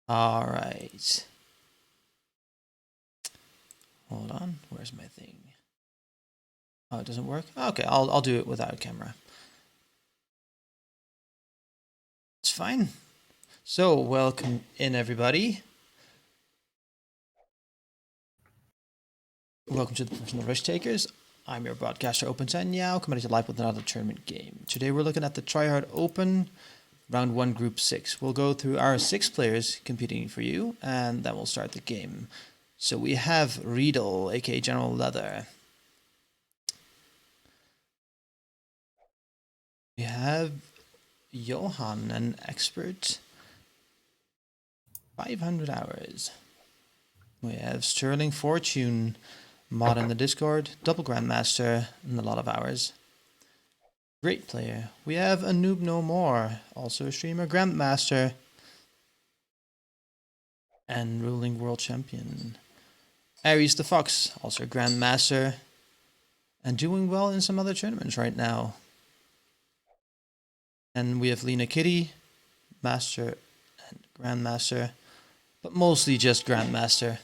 All right. Hold on. Where's my thing? Oh, it doesn't work? Okay, I'll do it without camera. It's fine. So, welcome in, everybody. Welcome to the Professional Risk Takers. I'm your broadcaster, OpenSanyao, coming to you live with another tournament game. Today we're looking at the Tryhard Open, Round 1, Group 6. We'll go through our 6 players competing for you, and then we'll start the game. So we have Riedel, aka General Leather. We have Johan, an expert. 500 hours. We have Sterling Fortune, mod in the Discord, double Grandmaster, and a lot of hours. Great player. We have a Noob No More, also a streamer, Grandmaster, and ruling world champion. Aries the Fox, also a Grandmaster, and doing well in some other tournaments right now. And we have Lena Kitty, Master and Grandmaster, but mostly just Grandmaster.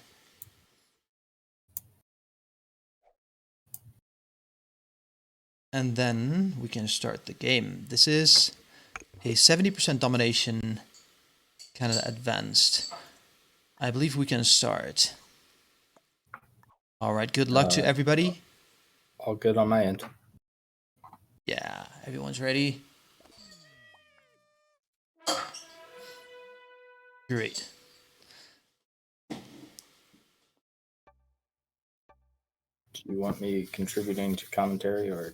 And then we can start the game. This is a 70% domination, Canada advanced. I believe we can start. All right, good luck to everybody. All good on my end. Yeah, everyone's ready. Great. Do you want me contributing to commentary or?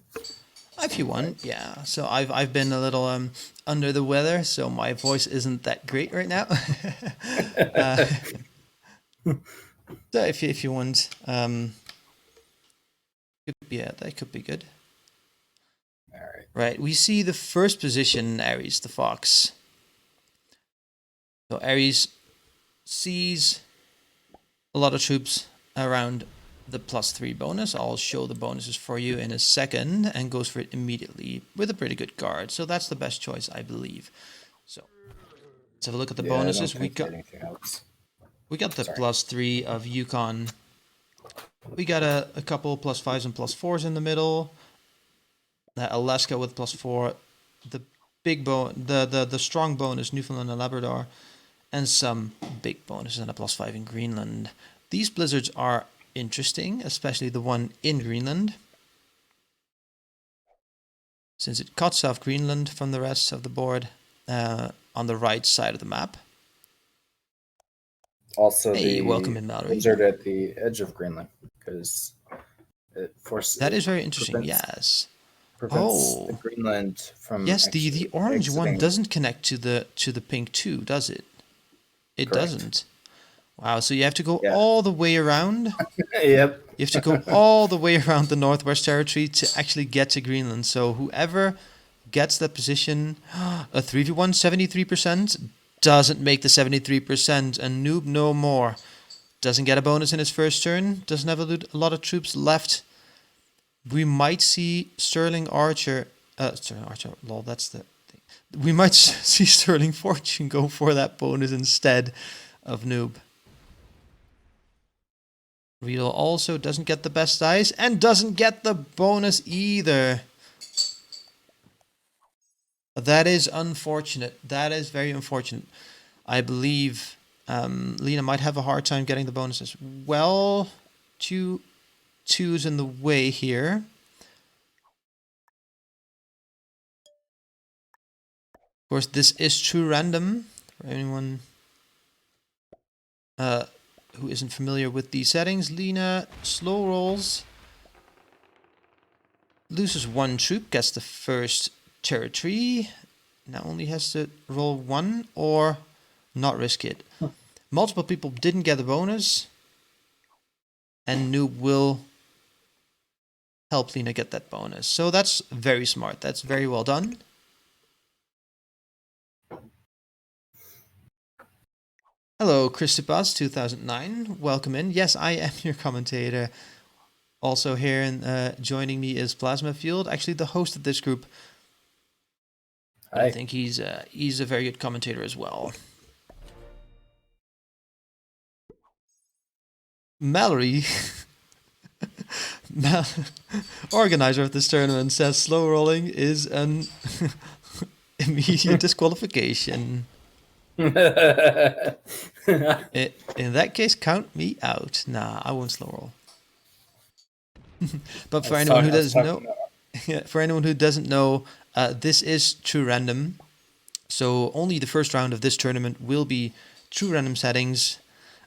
If you want, yeah. So I've been a little under the weather, so my voice isn't that great right now. So if you want, yeah, that could be good. All right. Right, we see the first position, Aries the Fox. So Aries sees a lot of troops around the +3 bonus. I'll show the bonuses for you in a second, and goes for it immediately with a pretty good guard. So that's the best choice, I believe. So let's have a look at the bonuses. We got anything else. the +3 of Yukon. We got a couple +5s and +4s in the middle. Alaska with +4, the big the strong bonus Newfoundland and Labrador, and some big bonuses and a +5 in Greenland. These blizzards are interesting, especially the one in Greenland, since it cuts off Greenland from the rest of the board on the right side of the map. Also, welcome in, Mallory. Blizzard at the edge of Greenland, because it forces. That is very interesting. Yes. Prevents the Greenland from. Yes, the orange one doesn't connect to the pink too, does it? It Correct. doesn't. Wow, so you have to go all the way around. Yep. You have to go all the way around the Northwest Territory to actually get to Greenland. So whoever gets that position, a 3v1, 73%, doesn't make the 73%. A Noob No More doesn't get a bonus in his first turn, doesn't have a lot of troops left. We might see Sterling Archer, lol, that's the thing. We might see Sterling Fortune go for that bonus instead of Noob. Riedel also doesn't get the best dice and doesn't get the bonus either. That is unfortunate. That is very unfortunate. I believe Lena might have a hard time getting the bonuses. Well, 2's in the way here. Of course, this is true random for anyone who isn't familiar with these settings. Lena slow rolls, loses 1 troop, gets the first territory. Now only has to roll 1 or not risk it. Multiple people didn't get the bonus, and Noob will help Lena get that bonus. So that's very smart. That's very well done. Hello, Christopaz 2009. Welcome in. Yes, I am your commentator. Also here and joining me is Plasma Field, actually the host of this group. I think he's a very good commentator as well. Mallory, Mal- organizer of this tournament, says slow rolling is an immediate disqualification. In that case, count me out. Nah, I won't slow roll. But for anyone who doesn't know, for anyone who doesn't know, this is true random. So only the first round of this tournament will be true random settings.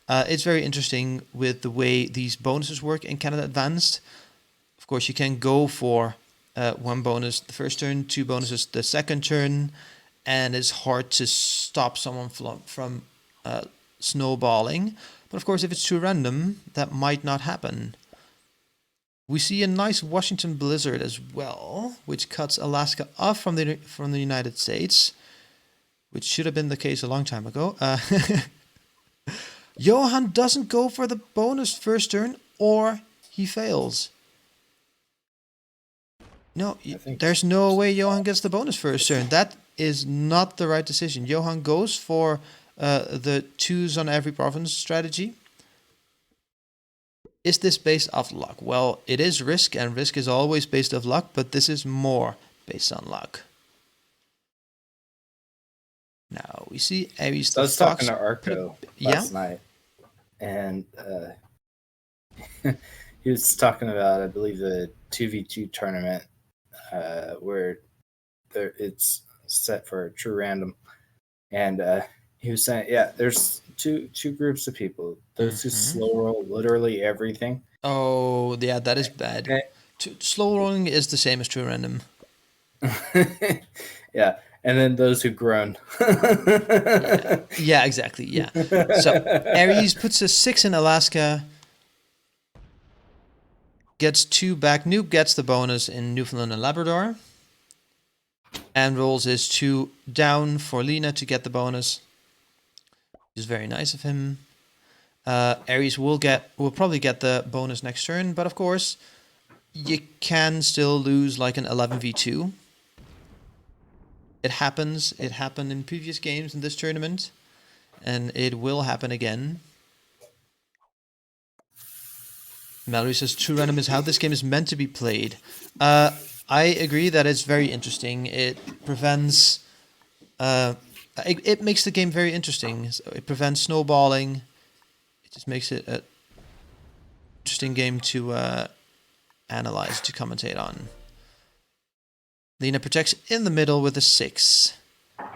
It's very interesting with the way these bonuses work in Canada Advanced. Of course, you can go for one bonus the first turn, two bonuses the second turn, and it's hard to stop someone from snowballing. But of course, if it's too random, that might not happen. We see a nice Washington blizzard as well, which cuts Alaska off from the United States, which should have been the case a long time ago. Johan doesn't go for the bonus first turn, or he fails. No, there's no way Johan gets the bonus first turn. That is not the right decision. Johan goes for the twos on every province strategy. Is this based off luck? Well, it is risk, and risk is always based off luck, but this is more based on luck. Now we see Aries the I was Fox. talking to Arco last night, and he was talking about, I believe, the 2v2 tournament where it's set for true random, and he was saying, yeah, there's two groups of people. Those who slow roll literally everything. Oh, yeah, that is bad. Slow rolling is the same as true random. Yeah, and then those who groan. Yeah, exactly. Yeah. So Aries puts a 6 in Alaska, gets 2 back. Noob gets the bonus in Newfoundland and Labrador, and rolls his 2 down for Lena to get the bonus. Which is very nice of him. Aries will probably get the bonus next turn, but of course, you can still lose like an 11v2. It happens. It happened in previous games in this tournament, and it will happen again. Mallory says true random is how this game is meant to be played. I agree that it's very interesting. It prevents... it makes the game very interesting. So it prevents snowballing. It just makes it an interesting game to analyze, to commentate on. Lena protects in the middle with a 6. Of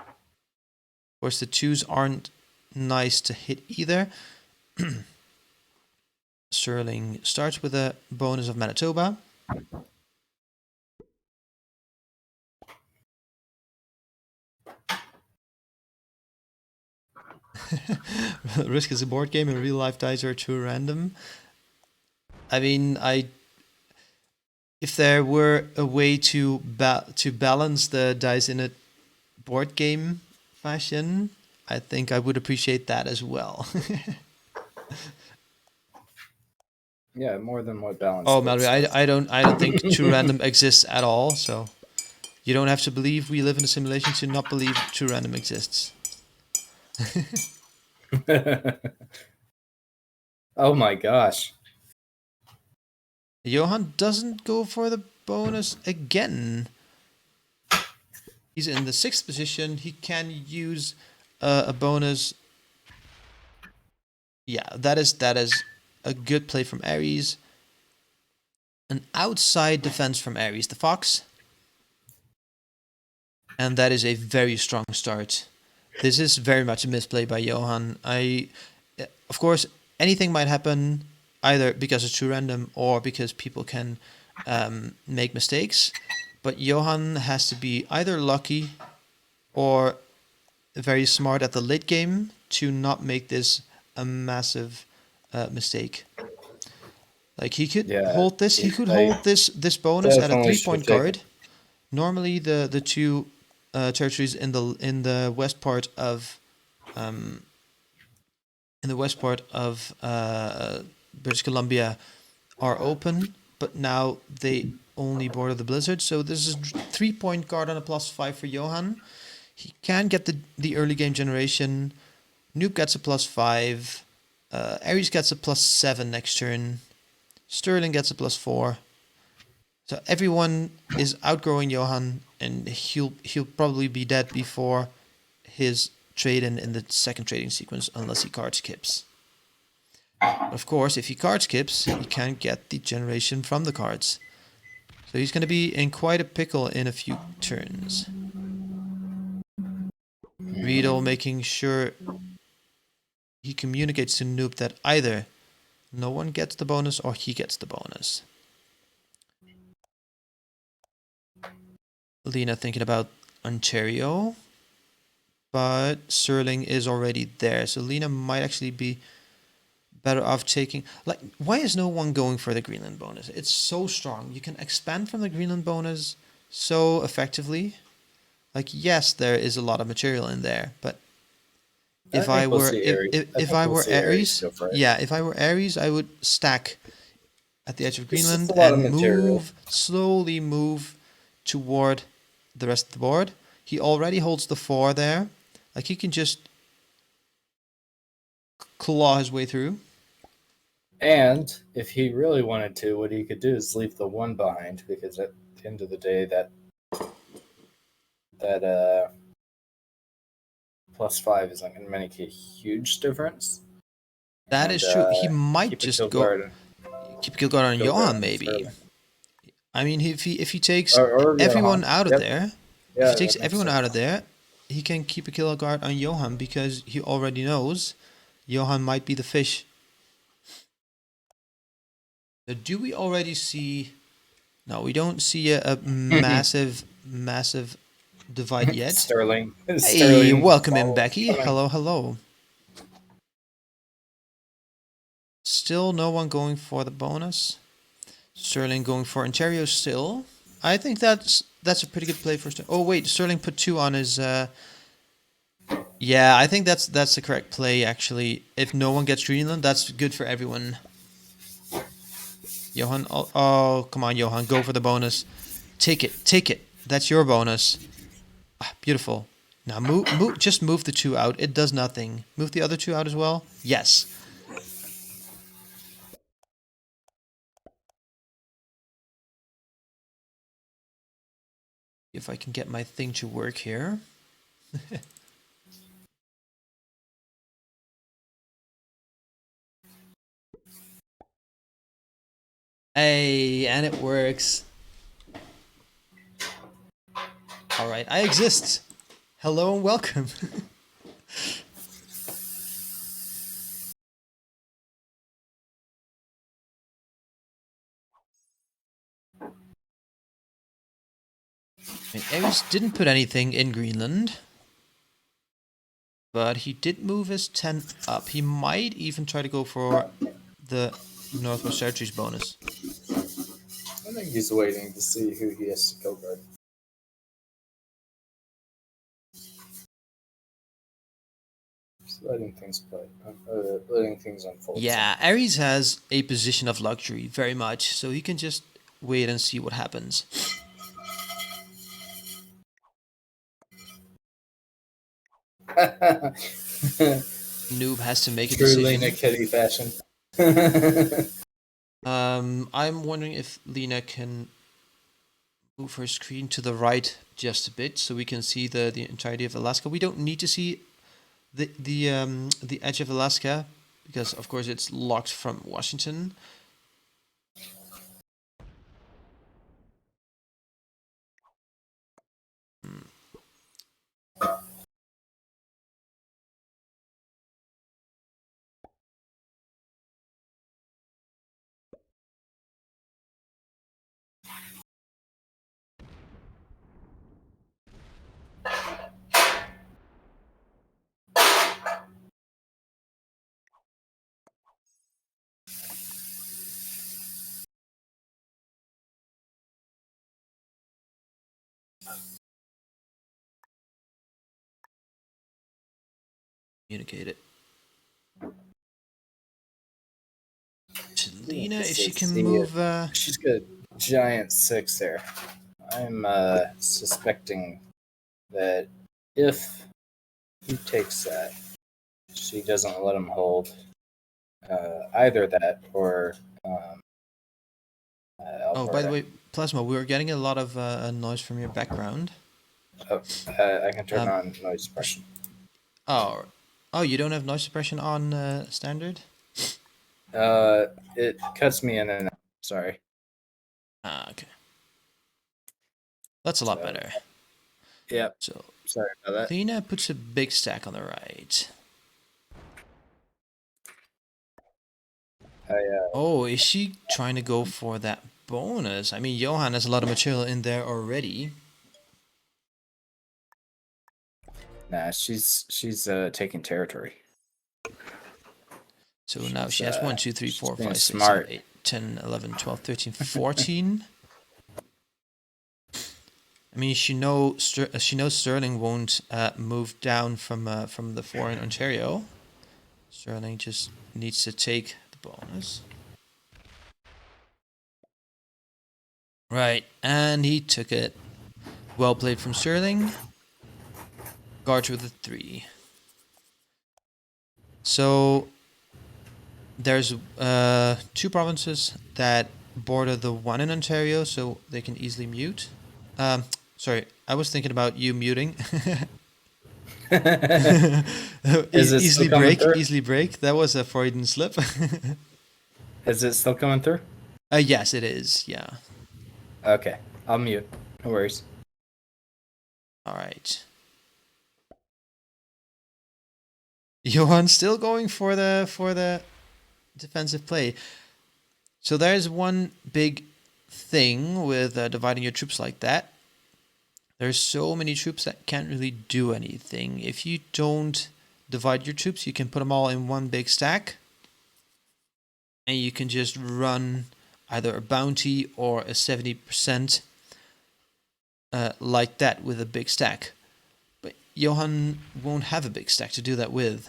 course, the 2s aren't nice to hit either. Sterling starts with a bonus of Manitoba. Risk is a board game, and real life dice are true random. I mean, if there were a way to balance the dice in a board game fashion, I think I would appreciate that as well. Yeah, more than what balance. Oh, Mallory, I don't think true random exists at all. So you don't have to believe we live in a simulation to not believe true random exists. Oh my gosh. Johan doesn't go for the bonus again. He's in the 6th position. He can use a bonus. Yeah, that is a good play from Aries. An outside defense from Aries the Fox. And that is a very strong start. This is very much a misplay by Johan. Of course, anything might happen, either because it's true random or because people can make mistakes. But Johan has to be either lucky or very smart at the late game to not make this a massive mistake. Like he could hold this. He could hold this bonus at a 3-point card. Normally, the two territories in the west part of British Columbia are open, but now they only border the blizzard. So this is a 3-point card on a +5 for Johan. He can get the early game generation. Noob gets a +5. Aries gets a +7 next turn. Sterling gets a +4. So everyone is outgrowing Johan, and he'll probably be dead before his trade in the second trading sequence, unless he card skips. Of course, if he card skips, he can't get the generation from the cards. So he's going to be in quite a pickle in a few turns. Riedel making sure he communicates to Noob that either no one gets the bonus or he gets the bonus. Lena thinking about Ontario, but Sterling is already there, so Lena might actually be better off taking... Like, why is no one going for the Greenland bonus? It's so strong. You can expand from the Greenland bonus so effectively. Like, yes, there is a lot of material in there, but I if I think we'll were see Aries. if I were Aries, go for it. yeah, if I were Aries, I would stack at the edge of It's just Greenland a lot of and material. slowly move toward the rest of the board. He already holds the 4 there. Like, he can just claw his way through. And if he really wanted to, what he could do is leave the 1 behind, because at the end of the day, that +5 isn't going to make a huge difference. That is true. He might keep a just kill go guard. keep kill guard on Kill guard Johan, on maybe. Sterling. I mean, if he takes Or everyone Johan. out of Yep. there, Yeah, if he takes that makes everyone sense. out of there, he can keep a kill guard on Johan because he already knows Johan might be the fish. So do we already see... No, we don't see a massive divide yet. Sterling. Hey, Sterling welcome in, follows Becky. coming. Hello, hello. Still no one going for the bonus. Sterling going for Ontario still. I think that's a pretty good play for Sterling. Oh wait, Sterling put 2 on his... Yeah, I think that's the correct play, actually. If no one gets Greenland, that's good for everyone. Johan, oh, come on, Johan, go for the bonus. Take it. That's your bonus. Ah, beautiful. Now just move the 2 out. It does nothing. Move the other 2 out as well. Yes. If I can get my thing to work here. Hey, and it works. All right, I exist. Hello and welcome. Aries didn't put anything in Greenland, but he did move his 10 up. He might even try to go for the Northwest Territories bonus. I think he's waiting to see who he has to kill guard. Just letting things play, letting things unfold. Yeah, Aries has a position of luxury, very much, so he can just wait and see what happens. Noob has to make a True decision. Lena Kitty fashion. I'm wondering if Lena can move her screen to the right just a bit so we can see the entirety of Alaska. We don't need to see the edge of Alaska because of course it's locked from Washington. Communicate it to Lena if she can move. She's got a giant 6 there. I'm suspecting that if he takes that, she doesn't let him hold. either that or Oh, by the Alberta. way, Plasma, we were getting a lot of noise from your background. Oh, I can turn Um, on noise sh- suppression. oh, oh, you don't have noise suppression on standard? It cuts me in and out. Sorry. Ah, okay. That's a lot So, better. yep. So, Sorry about that. Lena puts a big stack on the right. I Oh, is she trying to go for that bonus? I mean, Johan has a lot of material in there already. Nah, she's taking territory. So now she has Uh, 1, 2, 3, she's 4, being 5, 6, 7, smart. 8, 10, 11, 12, 13, 14. I mean, she knows Sterling won't move down from the 4 in Ontario. Sterling just needs to take the bonus. Right, and he took it. Well played from Sterling. Guards with a 3. So there's 2 provinces that border the 1 in Ontario, so they can easily mute. Sorry, I was thinking about you muting. Is it still coming through? Easily break. That was a Freudian slip. Is it still coming through? Yes, it is. Yeah. Okay, I'll mute. No worries. All right. Johan still going for the defensive play. So there's one big thing with dividing your troops like that. There's so many troops that can't really do anything. If you don't divide your troops, you can put them all in one big stack, and you can just run either a bounty or a 70% like that with a big stack. But Johan won't have a big stack to do that with.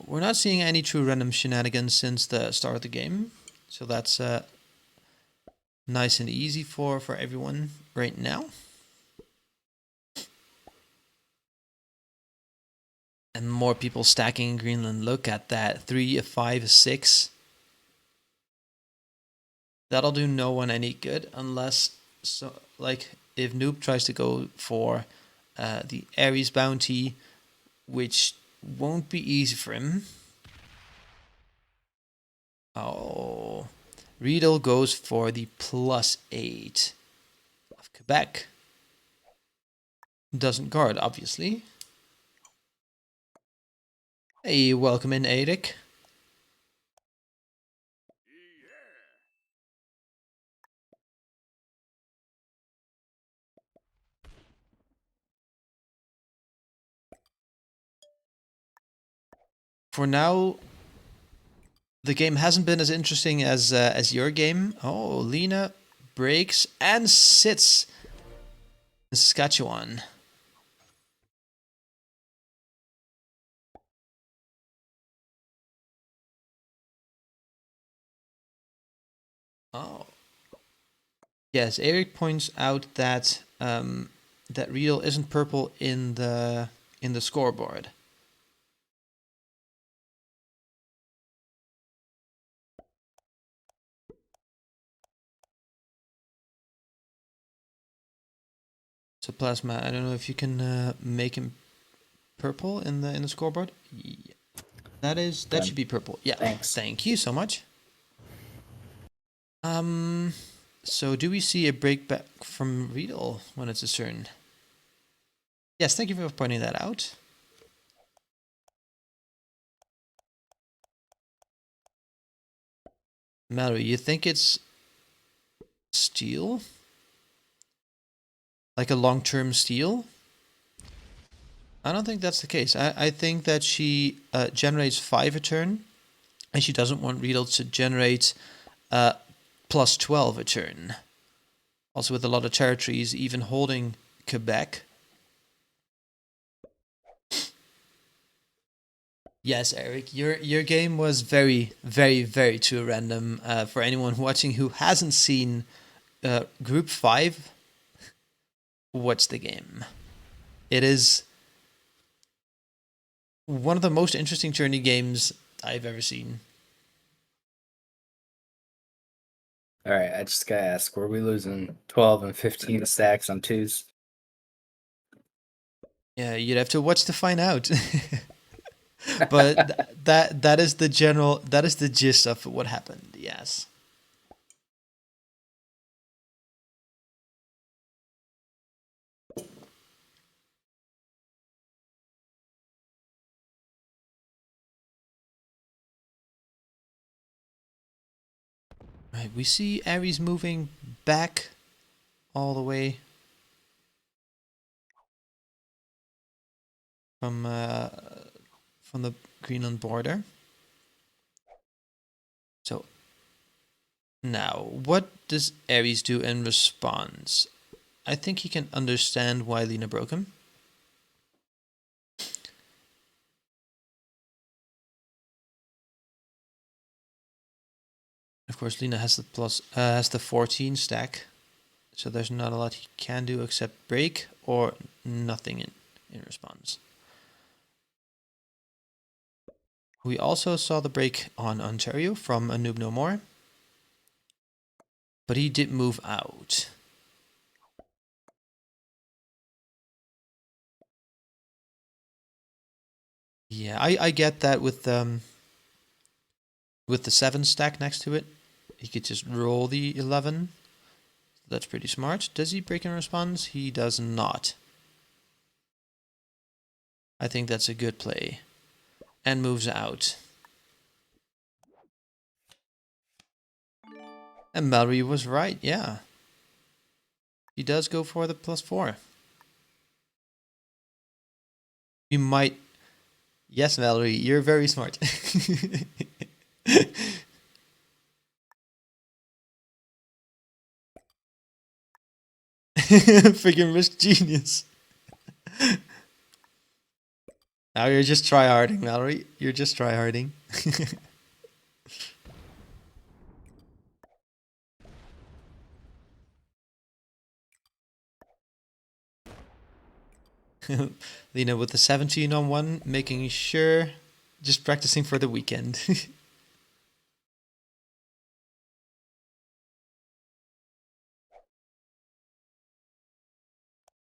We're not seeing any true random shenanigans since the start of the game, so that's nice and easy for everyone right now. And more people stacking in Greenland. Look at that. 3, a 5, a 6. That'll do no one any good unless, so like, if Noob tries to go for the Ares bounty, which won't be easy for him. Oh. Riedel goes for the +8 of Quebec. Doesn't guard, obviously. Hey, welcome in, Eric. For now, the game hasn't been as interesting as your game. Oh, Lena breaks and sits in Saskatchewan. Oh, yes. Eric points out that that Riedel isn't purple in the scoreboard. So Plasma, I don't know if you can make him purple in the scoreboard. Yeah. That should be purple. Yeah. Thanks. Thank you so much. So do we see a break back from Riedel when it's his turn? Yes, thank you for pointing that out. Mallory, you think it's steal? Like a long-term steal? I don't think that's the case. I think that she generates 5 a turn, and she doesn't want Riedel to generate +12 a turn. Also, with a lot of territories, even holding Quebec. Yes, Eric, your game was very, very, very too random. For anyone watching who hasn't seen Group 5, watch the game. It is one of the most interesting tourney games I've ever seen. All right, I just gotta ask: were we losing 12 and 15 stacks on twos? Yeah, you'd have to watch to find out. But that is the general, that is the gist of what happened. Yes. Right, we see Ares moving back all the way from the Greenland border. So now, what does Ares do in response? I think he can understand why Lena broke him. Of course, Lena has the has the 14 stack, so there's not a lot he can do except break or nothing in response. We also saw the break on Ontario from A Noob No More, but he did move out. Yeah, I get that with the 7 stack next to it. He could just roll the 11. That's pretty smart. Does he break in response? He does not. I think that's a good play. And moves out. And Mallory was right, yeah. He does go for the +4. You might... Yes, Mallory, you're very smart. Freaking risk genius. Now you're just tryharding, Mallory. You're just tryharding. Lena with the 17 on 1, making sure, just practicing for the weekend.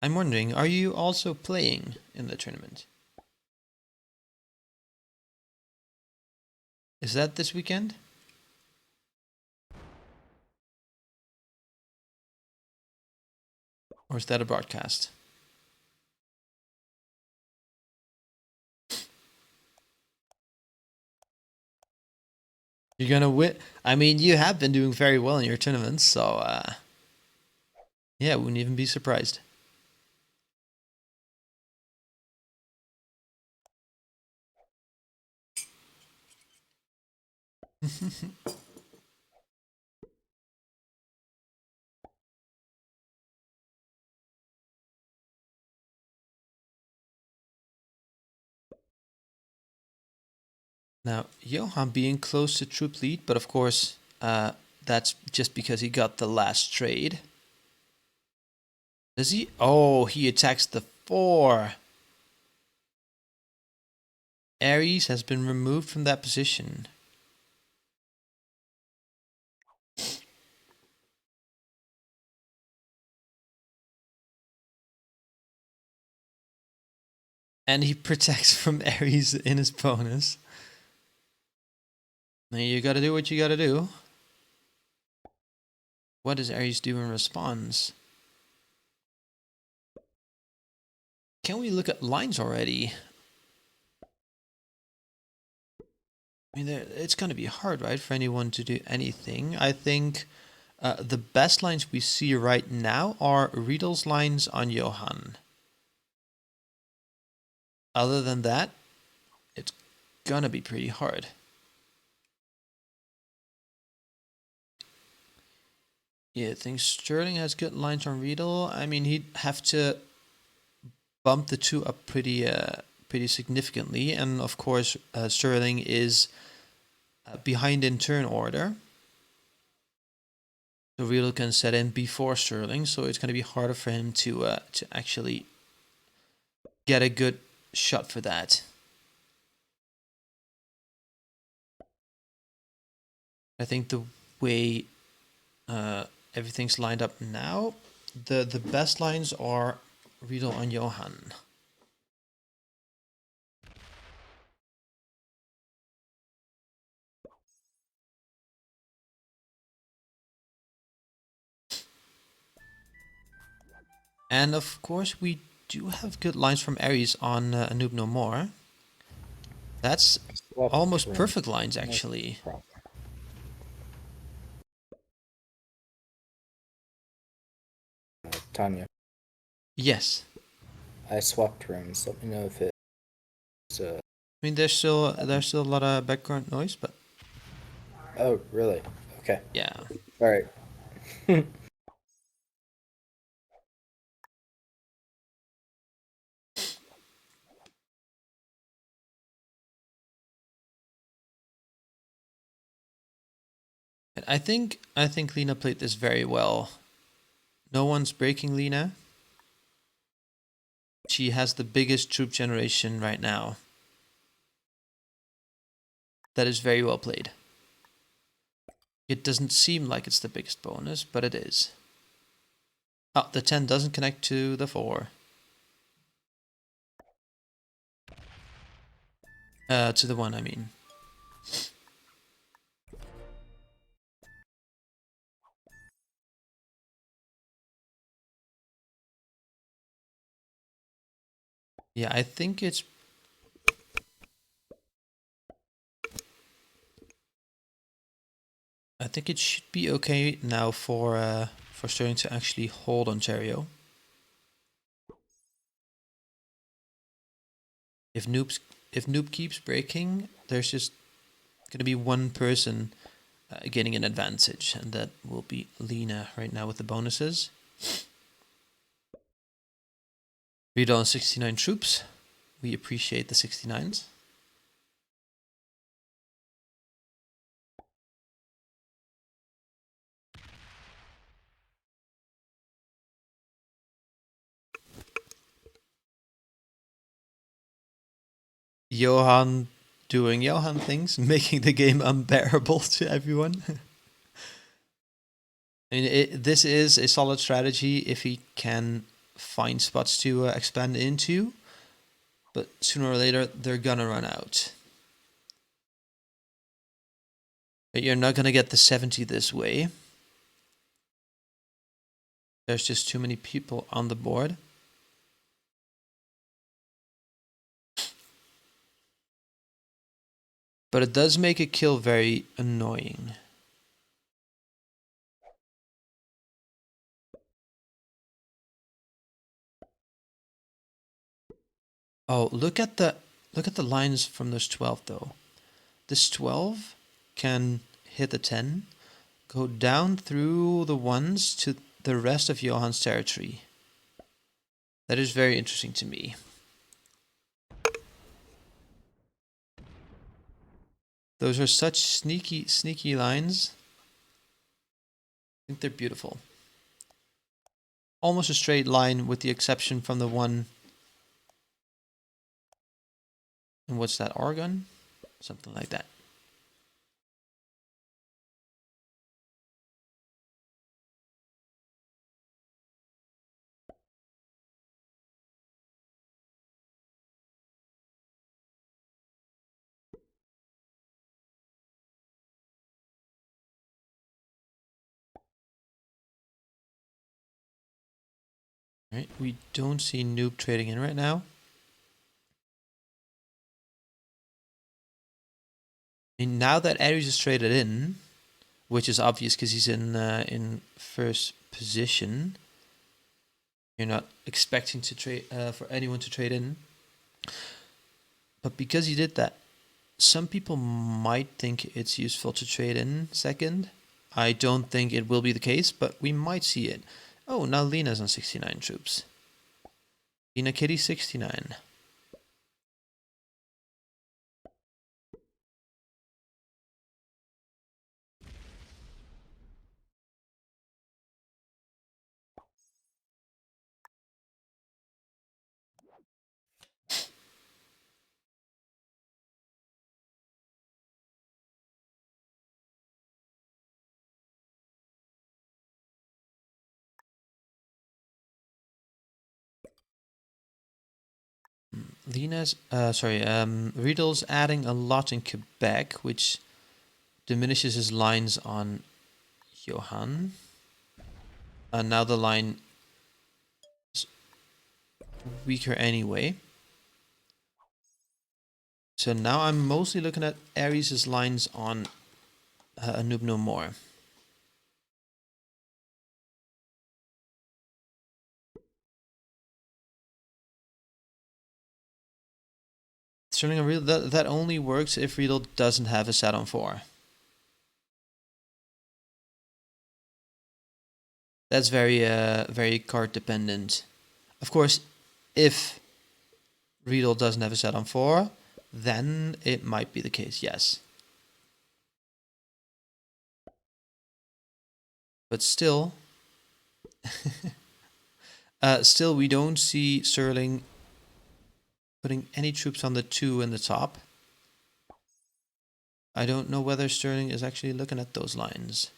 I'm wondering, are you also playing in the tournament? Is that this weekend? Or is that a broadcast? You're gonna win. I mean, you have been doing very well in your tournaments, so yeah, wouldn't even be surprised. Now, Johan being close to troop lead, but of course, that's just because he got the last trade. Does he? Oh, he attacks the 4. Ares has been removed from that position. And he protects from Ares in his bonus. Now you gotta do what you gotta do. What does Ares do in response? Can we look at lines already? I mean, it's gonna be hard, right, for anyone to do anything. I think the best lines we see right now are Riedel's lines on Johan. Other than that, it's gonna be pretty hard. Yeah, I think Sterling has good lines on Riedel. I mean, he'd have to bump the two up pretty significantly, and of course, Sterling is behind in turn order. So Riedel can set in before Sterling, so it's going to be harder for him to actually get a good shot for that. I think the way everything's lined up now, the best lines are Riedel and Johan. And of course, we do have good lines from Ares on Noob No More. That's Swap almost room. perfect lines, No actually. problem. Tanya, Yes. I swapped rooms. Let me know if it's I mean, there's still a lot of background noise, but Oh, really? Okay. yeah. All right. And I think Lena played this very well. No one's breaking Lena. She has the biggest troop generation right now. That is very well played. It doesn't seem like it's the biggest bonus, but it is. Oh, the 10 doesn't connect to the 4. To the 1, I mean. Yeah, I think it should be okay now for starting to actually hold Ontario. If Noob keeps breaking, there's just gonna be one person getting an advantage, and that will be Lena right now with the bonuses. Read on 69 troops. We appreciate the 69s. Johan doing Johan things, making the game unbearable to everyone. I mean, this is a solid strategy if he can find spots to expand into, but sooner or later they're gonna run out. But you're not gonna get the 70 this way. There's just too many people on the board. But it does make a kill very annoying. Oh, look at the lines from this 12 though. This 12 can hit the 10, go down through the ones to the rest of Johan's territory. That is very interesting to me. Those are such sneaky lines. I think they're beautiful. Almost a straight line with the exception from the one. And what's that, Argon? Something like that. Right, we don't see Noob trading in right now. And now that Ares is traded in, which is obvious because he's in first position, you're not expecting to trade for anyone to trade in. But because he did that, some people might think it's useful to trade in second. I don't think it will be the case, but we might see it. Oh, now Lena's on 69 troops. Lena Kitty 69. Riedel's adding a lot in Quebec, which diminishes his lines on Johan. And now the line is weaker anyway. So now I'm mostly looking at Ares' lines on Noob No More. Sterling and Riedel, that only works if Riedel doesn't have a set on 4. That's very card dependent. Of course, if Riedel doesn't have a set on 4, then it might be the case, yes. But still, still we don't see Sterling putting any troops on the 2 in the top. I don't know whether Sterling is actually looking at those lines.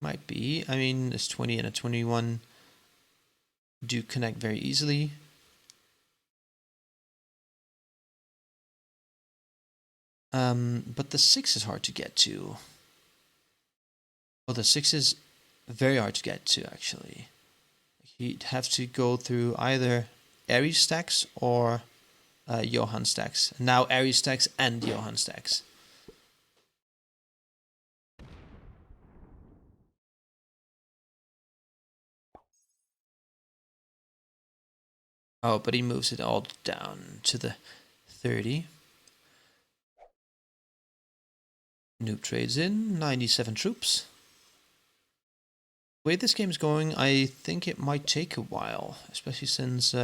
Might be. I mean, this 20 and a 21 do connect very easily. But the 6 is hard to get to. Well, the 6 is very hard to get to, actually. He'd have to go through either Ares stacks or Johan stacks. Now Ares stacks and Johan stacks. Oh, but he moves it all down to the 30. Noob trades in, 97 troops. The way this game is going, I think it might take a while, especially since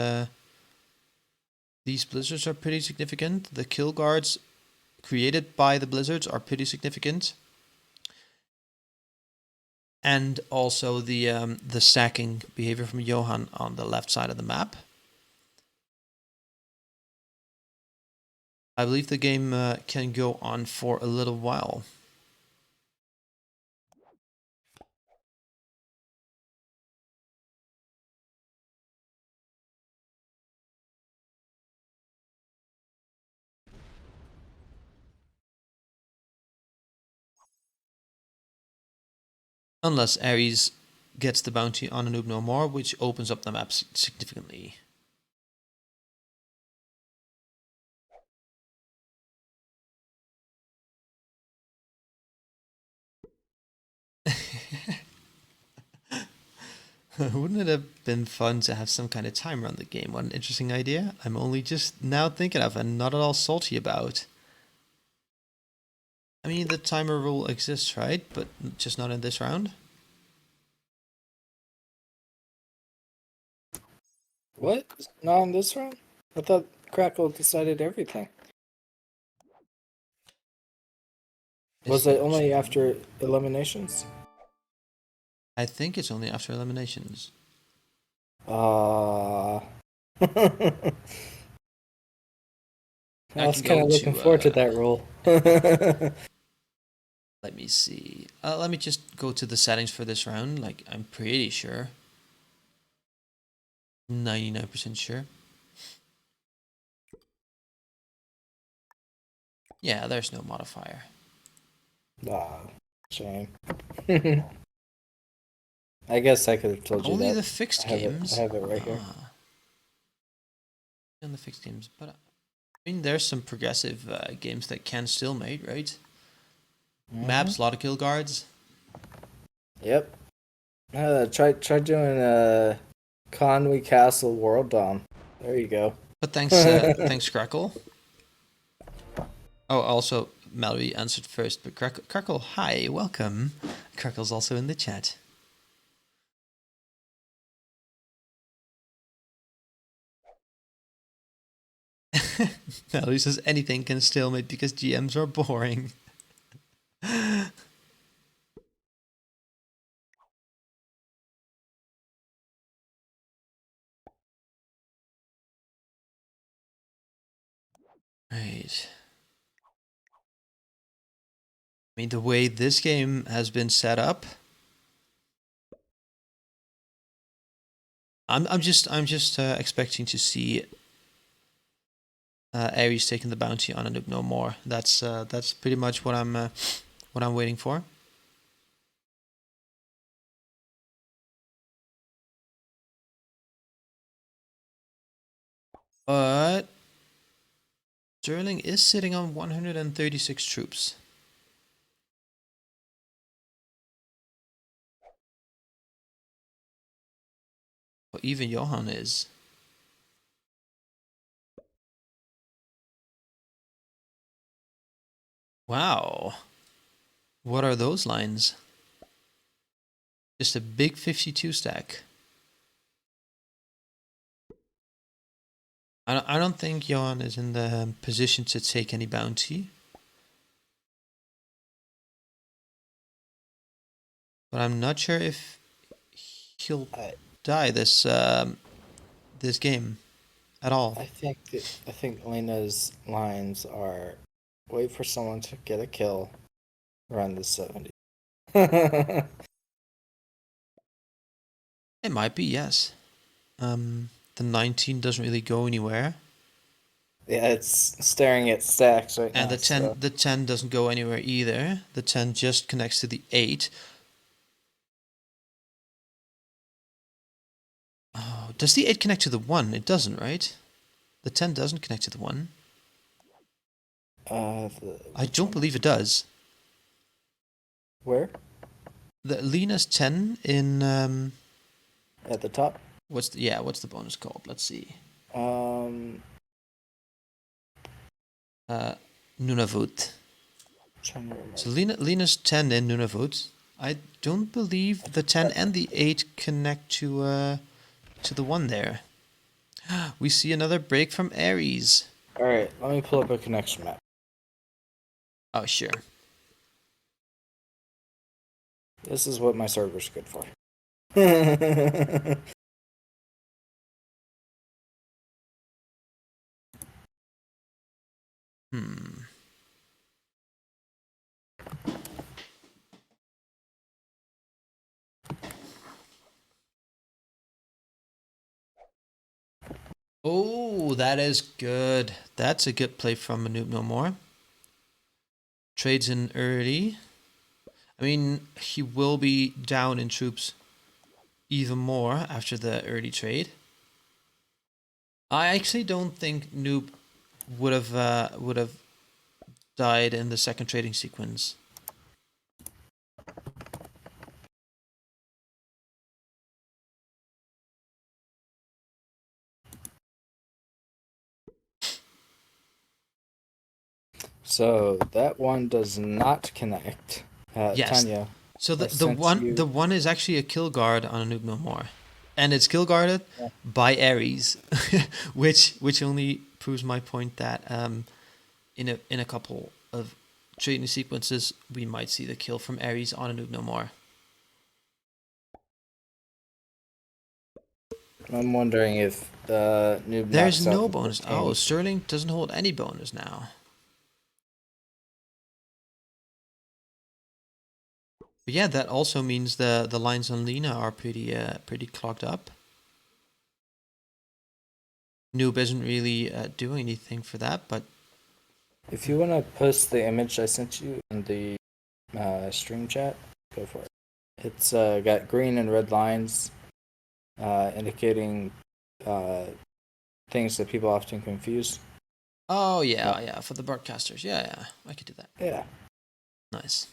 these blizzards are pretty significant. The kill guards created by the blizzards are pretty significant. And also the stacking behavior from Johan on the left side of the map. I believe the game can go on for a little while. Unless Ares gets the bounty on a Noob No More, which opens up the map significantly. Wouldn't it have been fun to have some kind of timer on the game? What an interesting idea. I'm only just now thinking of and not at all salty about. I mean, the timer rule exists, right? But just not in this round. What? Not in this round? I thought Crackle decided everything. Was it only after eliminations? I think it's only after eliminations. I I was can kind go of looking to. forward to that rule. Let me see. Let me just go to the settings for this round. Like, I'm pretty sure. 99% sure. Yeah, there's no modifier. Ah, shame. I guess I could have told you Only that. the fixed I have games. I have it right here. On the fixed games, but I mean, there's some progressive games that can still mate, right? Maps, a lot of kill guards. Yep. Try doing Conway Castle World Dom. There you go. But thanks Crackle. Oh, also Mallory answered first, but Crackle, hi, welcome. Crackle's also in the chat. Mallory says anything can stalemate because GMs are boring. Right. I mean, the way this game has been set up, I'm just expecting to see Ares taking the bounty on Anouk no more. That's pretty much what I'm waiting for. But Sterling is sitting on 136 troops. Well, even Johan is. Wow. What are those lines? Just a big 52 stack. I don't think Johan is in the position to take any bounty. But I'm not sure if he'll die this game at all. I think Lena's lines are wait for someone to get a kill, run the 70. It might be, yes. The 19 doesn't really go anywhere. Yeah, it's staring at stacks right And now. the 10 doesn't go anywhere either. The 10 just connects to the 8. Oh, does the 8 connect to the 1? It doesn't, right? The 10 doesn't connect to the 1. I don't believe it does. Where? The Lena's 10 in At the top? what's the bonus called? Let's see. Nunavut. So Lena's 10 in Nunavut. I don't believe the 10 and the 8 connect to the 1 there. We see another break from Ares. Alright, let me pull up a connection map. Oh, sure. This is what my server's good for. Oh, that is good. That's a good play from Anoop No More. Trades in early. I mean, he will be down in troops even more after the early trade. I actually don't think Noob would have died in the second trading sequence. So that one does not connect. Yes. Tanya. So the one is actually a kill guard on Anoop No More, and it's kill guarded by Ares, which only proves my point that in a couple of trading sequences we might see the kill from Ares on Anoop No More. I'm wondering if Noob There's knocks out no the bonus. 14. Oh, Sterling doesn't hold any bonus now. But yeah, that also means the lines on Lena are pretty clogged up. Noob isn't really doing anything for that, but If you want to post the image I sent you in the stream chat, go for it. It's got green and red lines indicating things that people often confuse. oh yeah, for the broadcasters, yeah, I could do that. Yeah. Nice.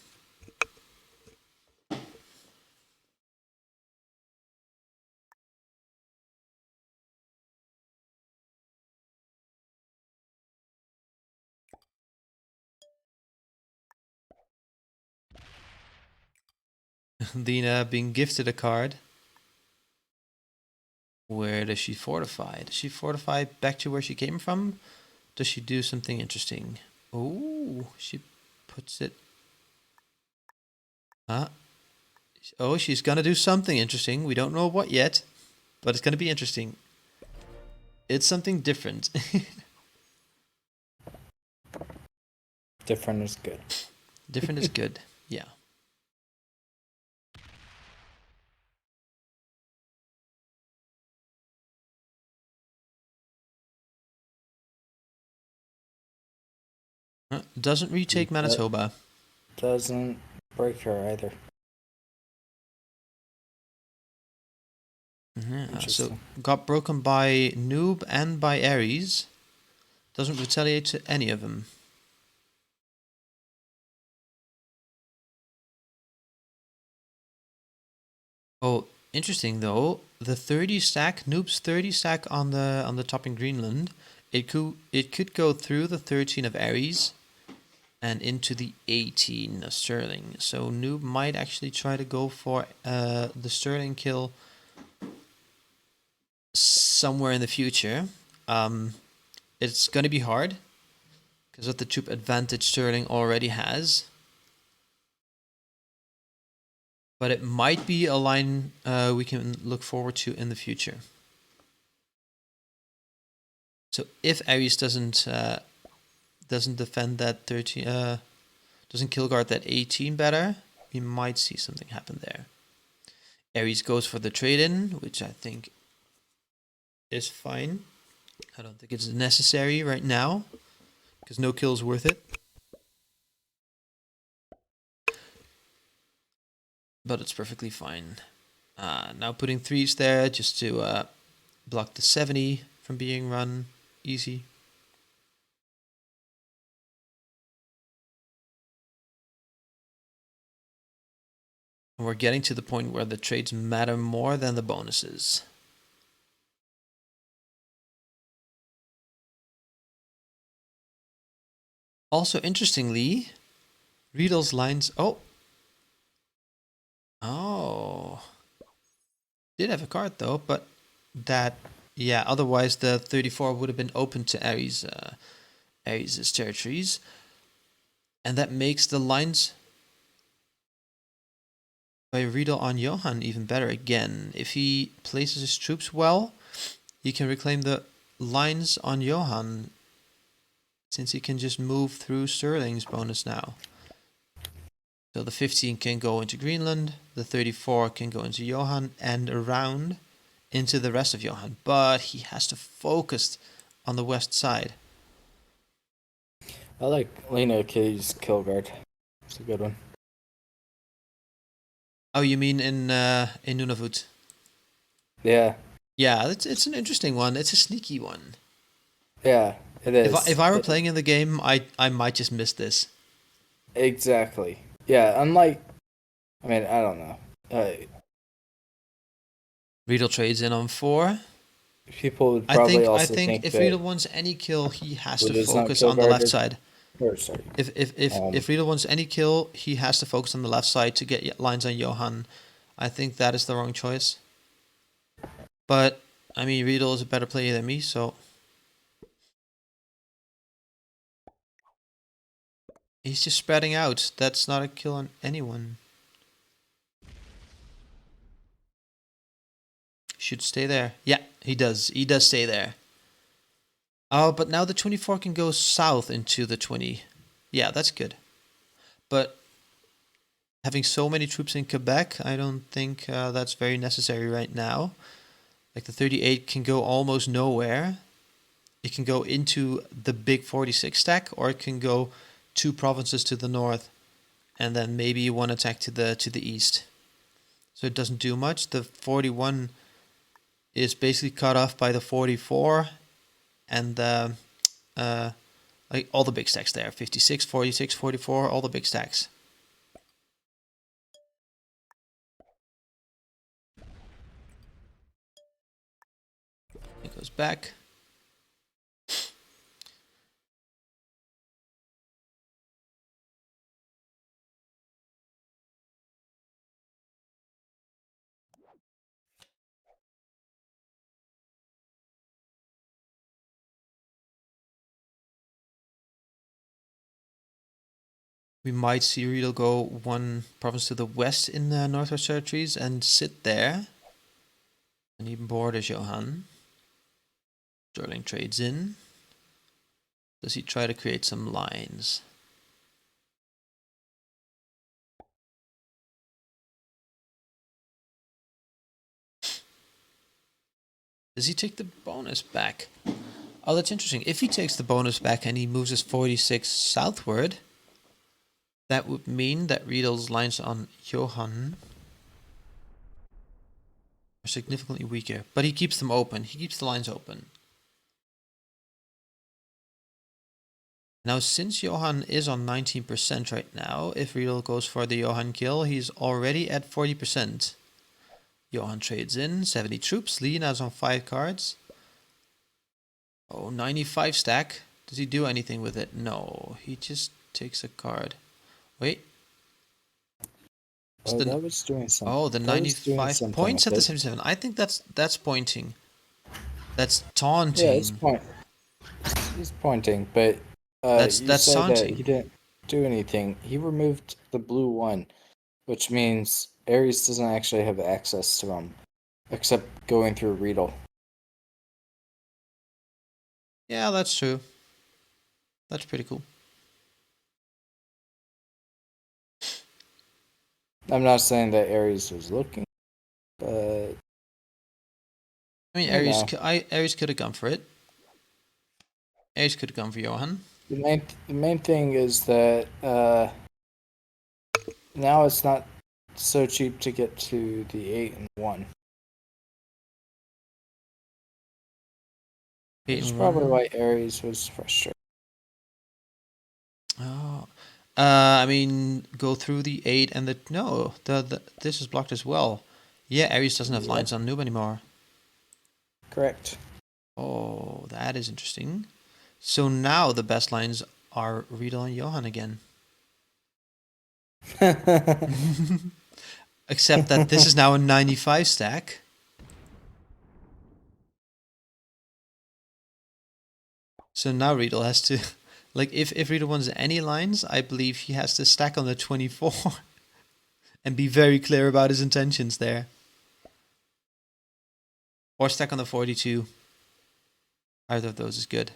Lena being gifted a card. Where does she fortify? Does she fortify back to where she came from? Does she do something interesting? Oh, she puts it. Oh, she's gonna do something interesting. We don't know what yet, but it's gonna be interesting. It's something different. Different is good. Different is good. Yeah. Doesn't retake Manitoba. Doesn't break her either. Yeah, so Interesting. got broken by Noob and by Ares. Doesn't retaliate to any of them. Oh, interesting though. The 30 stack, Noob's 30 stack on the top in Greenland, it could go through the 13 of Ares and into the 18 of Sterling. So Noob might actually try to go for the Sterling kill somewhere in the future. It's gonna be hard because of the troop advantage Sterling already has. But it might be a line we can look forward to in the future. So if Ares doesn't defend that 13, doesn't kill guard that 18 better, we might see something happen there. Ares goes for the trade-in, which I think is fine. I don't think it's necessary right now because no kill is worth it. But it's perfectly fine. Now putting 3s there just to block the 70 from being run easy. And we're getting to the point where the trades matter more than the bonuses. Also, interestingly, Riedel's lines. Oh, did have a card though, but that, yeah. Otherwise, the 34 would have been open to Ares' territories, and that makes the lines by Riedel on Johan even better again. If he places his troops well, he can reclaim the lines on Johan, since he can just move through Sterling's bonus now. So the 15 can go into Greenland, the 34 can go into Johan and around into the rest of Johan, but he has to focus on the west side. I like Lena K's kill guard. It's a good one. Oh, you mean in Nunavut? Yeah. Yeah, it's an interesting one. It's a sneaky one. Yeah, it is. If I were playing in the game, I might just miss this. Exactly. Yeah, unlike, I mean, I don't know. Riedel trades in on 4. People would probably also I think think if that Riedel wants any kill, he has to Wood is not focus kill on the left guarded. side. Or sorry. If Riedel wants any kill, he has to focus on the left side to get lines on Johan. I think that is the wrong choice. But I mean, Riedel is a better player than me, so he's just spreading out. That's not a kill on anyone. Should stay there. Yeah, he does. He does stay there. Oh, but now the 24 can go south into the 20. Yeah, that's good. But having so many troops in Quebec, I don't think that's very necessary right now. Like the 38 can go almost nowhere. It can go into the big 46 stack, or it can go 2 provinces to the north, and then maybe 1 attack to the east. So it doesn't do much. The 41 is basically cut off by the 44, and like all the big stacks there: 56, 46, 44, all the big stacks. It goes back. We might see Riedel go 1 province to the west in the Northwest Territories and sit there. And he borders Johan. Sterling trades in. Does he try to create some lines? Does he take the bonus back? Oh, that's interesting. If he takes the bonus back and he moves his 46 southward, that would mean that Riedel's lines on Johan are significantly weaker. But he keeps them open. He keeps the lines open. Now, since Johan is on 19% right now, if Riedel goes for the Johan kill, he's already at 40%. Johan trades in 70 troops. Lena's on 5 cards. Oh, 95 stack. Does he do anything with it? No, he just takes a card. Wait. Oh, that was doing something. Oh, the 95 points at the 77. I think that's pointing. That's taunting. Yeah, he's pointing, but that's you say taunting. that he didn't do anything. He removed the blue one, which means Ares doesn't actually have access to him, except going through Riedel. Yeah, that's true. That's pretty cool. I'm not saying that Ares was looking, but I mean, Ares could have gone for it. Ares could have gone for Johan. the main thing is that now it's not so cheap to get to the 8 and 1. That's probably why Ares was frustrated. Oh, I mean, go through the 8 and this is blocked as well. Yeah, Ares doesn't have lines on Noob anymore. Correct. Oh, that is interesting. So now the best lines are Riedel and Johan again. Except that this is now a 95 stack. So now Riedel has to, like, if Riedel wants any lines, I believe he has to stack on the 24 and be very clear about his intentions there. Or stack on the 42. Either of those is good.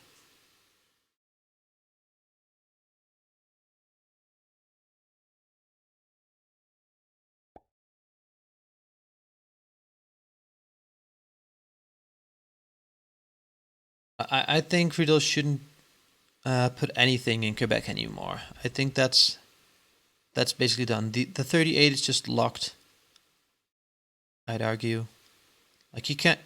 I think Riedel shouldn't put anything in Quebec anymore. I think that's basically done. The 38 is just locked. I'd argue. Like he can't.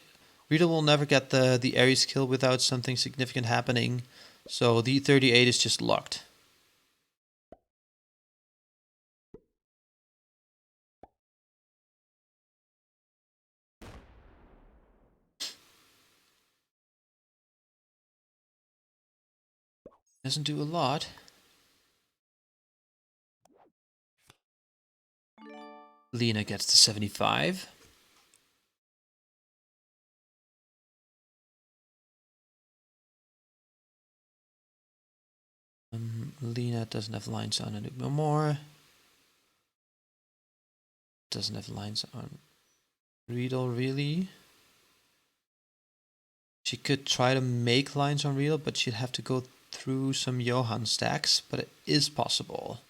Riedel will never get the Ares kill without something significant happening. So the 38 is just locked. Doesn't do a lot. Lena gets to 75. Lena doesn't have lines on it no more. Doesn't have lines on Riedel, really. She could try to make lines on Riedel, but she'd have to go through some Johan stacks. But it is possible.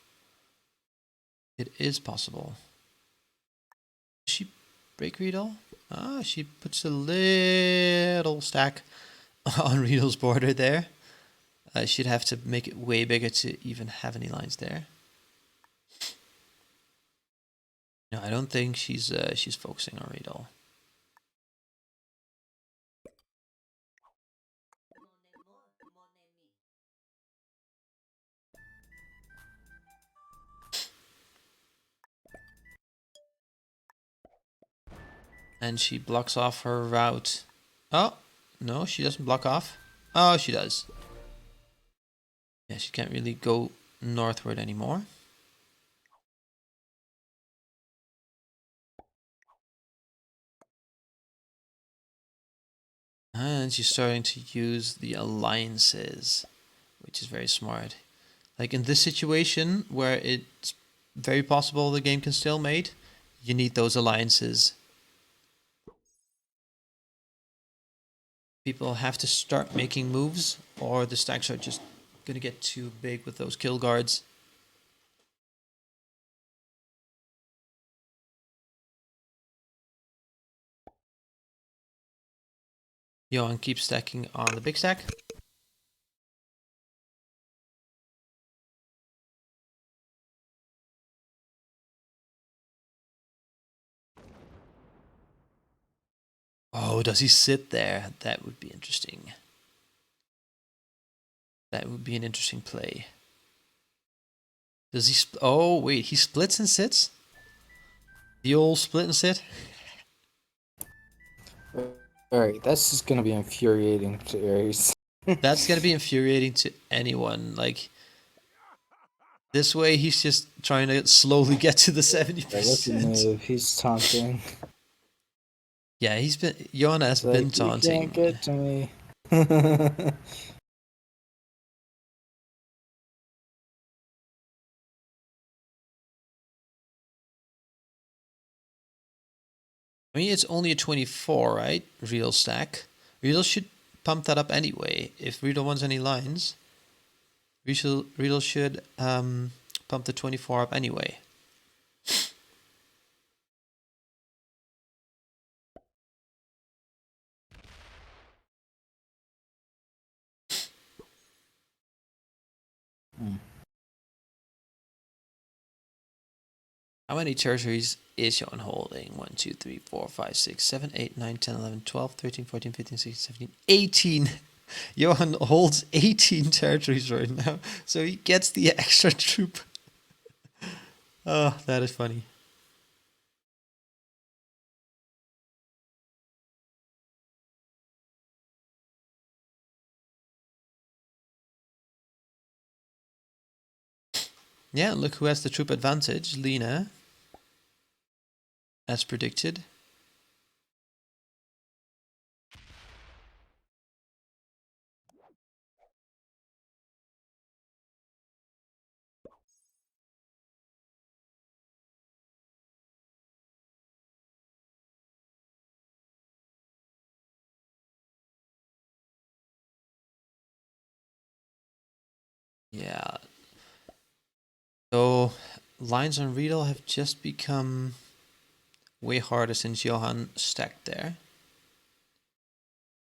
It is possible. Does she break Riedel? Ah, she puts a little stack on Riedel's border there. She'd have to make it way bigger to even have any lines there. No, I don't think she's focusing on Riedel. And she blocks off her route. Oh, no, she doesn't block off. Oh, she does. Yeah, she can't really go northward anymore. And she's starting to use the alliances, which is very smart. Like in this situation where it's very possible the game can stalemate, you need those alliances. People have to start making moves or the stacks are just going to get too big with those kill guards. Johan keeps stacking on the big stack. Oh, does he sit there? That would be interesting. That would be an interesting play. Does he? Oh wait, he splits and sits. The old split and sit. All right, that's just gonna be infuriating to Aries. That's gonna be infuriating to anyone. Like this way, he's just trying to slowly get to the 70%. Move. He's taunting. Yeah, Johan has been taunting. You can't get to me. I mean, it's only a 24, right? Real stack. Real should pump that up anyway. If Real wants any lines, Real should pump the 24 up anyway. How many territories is Johan holding? 1, 2, 3, 4, 5, 6, 7, 8, 9, 10, 11, 12, 13, 14, 15, 16, 17, 18. Johan holds 18 territories right now, so he gets the extra troop. Oh, that is funny. Yeah, look who has the troop advantage. Lena, as predicted. Yeah. So lines on Riedel have just become way harder since Johan stacked there.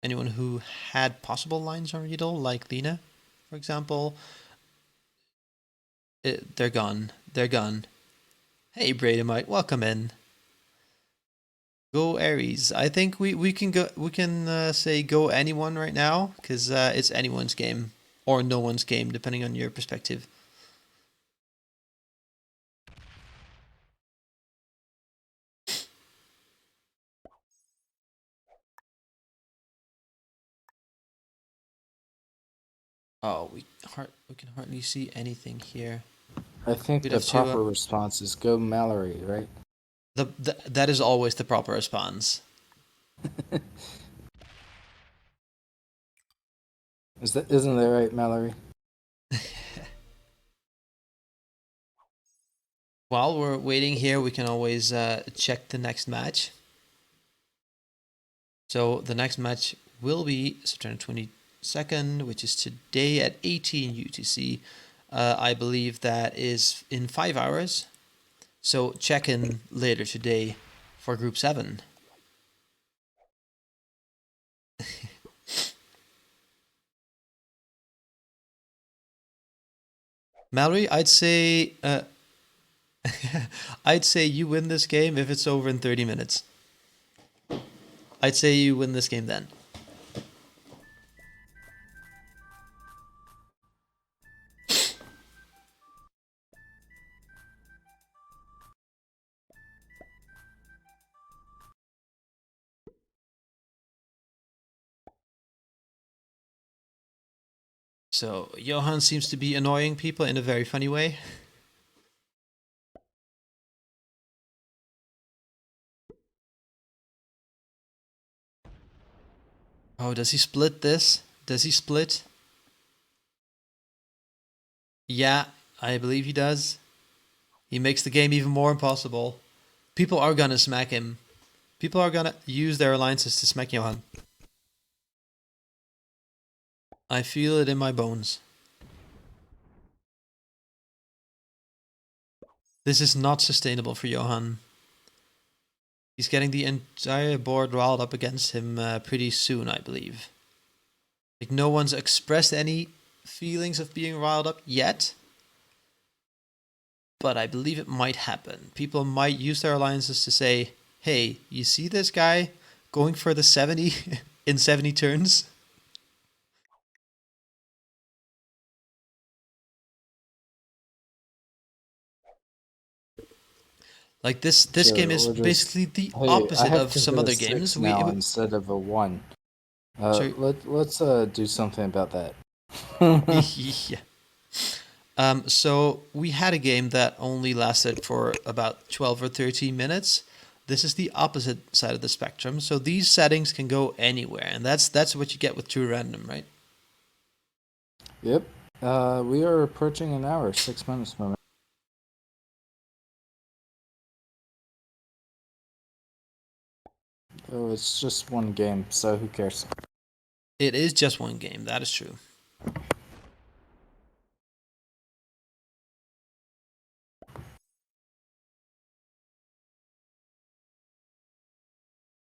Anyone who had possible lines on Riedel, like Lena, for example, they're gone. They're gone. Hey, Bradamite, welcome in. Go Aries. I think we can go. We can say go anyone right now because it's anyone's game or no one's game, depending on your perspective. Oh, we can hardly see anything here. I think We'd the have to, proper response is go Mallory, right? that is always the proper response. Isn't that right, Mallory? While we're waiting here, we can always check the next match. So the next match will be September 22nd, which is today at 18 UTC. I believe that is in 5 hours. So check in later today for Group 7. Mallory, I'd say I'd say you win this game if it's over in 30 minutes. I'd say you win this game then. So Johan seems to be annoying people in a very funny way. Oh, does he split this? Does he split? Yeah, I believe he does. He makes the game even more impossible. People are gonna smack him. People are gonna use their alliances to smack Johan. I feel it in my bones. This is not sustainable for Johan. He's getting the entire board riled up against him pretty soon, I believe. Like, no one's expressed any feelings of being riled up yet, but I believe it might happen. People might use their alliances to say, hey, you see this guy going for the 70 in 70 turns? Like, this game Sure, is we'll just. basically the Hey, I opposite have of to some hit a other 6 games. now instead of a 1. So Let's do something about that. yeah. So we had a game that only lasted for about 12 or 13 minutes. This is the opposite side of the spectrum. So these settings can go anywhere, and that's what you get with true random, right? Yep. We are approaching an hour, 6 minutes from it. Oh, it's just one game, so who cares? It is just one game, that is true.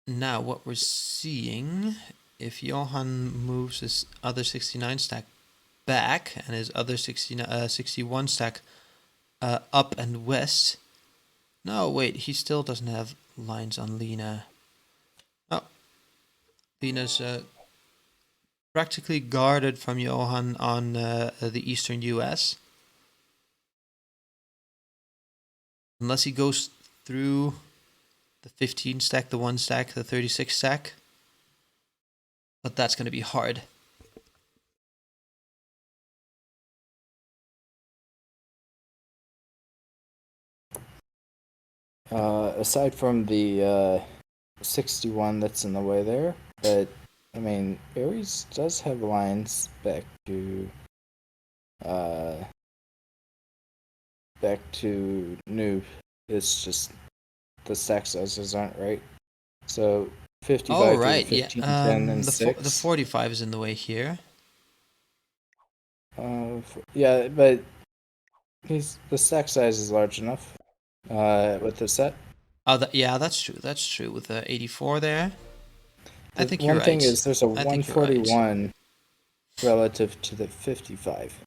Now, what we're seeing, if Johan moves his other 69 stack back and his other 61 stack up and west. No, wait, he still doesn't have lines on Lena. Oh, Lena's practically guarded from Johan on the eastern US. Unless he goes through the 15 stack, the 1 stack, the 36 stack. But that's going to be hard. Aside from the 61 that's in the way there, but I mean, Ares does have lines uh, back to noob. It's just the stack sizes aren't right. So 55 to the Right, yeah. 15, 10, and The 6. 45 is in the way here. Yeah, but the stack size is large enough with the set. Oh, yeah, that's true. That's true. With the 84 there, I The think you're one thing right. is there's a I think you're right. 141 relative to the 55.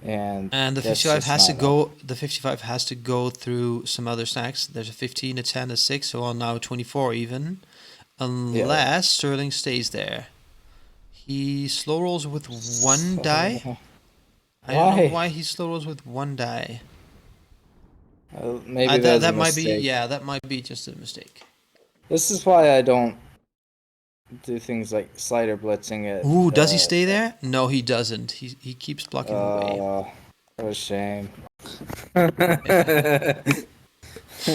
And the that's 55 just has to not go. The 55 has to go through some other stacks. There's a 15, a 10, a 6, so on now 24 even, unless Sterling stays there. He slow rolls with one die. I don't know why he slow rolls with one die. Maybe that was a That might be, mistake. yeah, that might be just a mistake. This is why I don't do things like slider blitzing it. Ooh, does he stay there? No, he doesn't. He keeps blocking away. What a shame.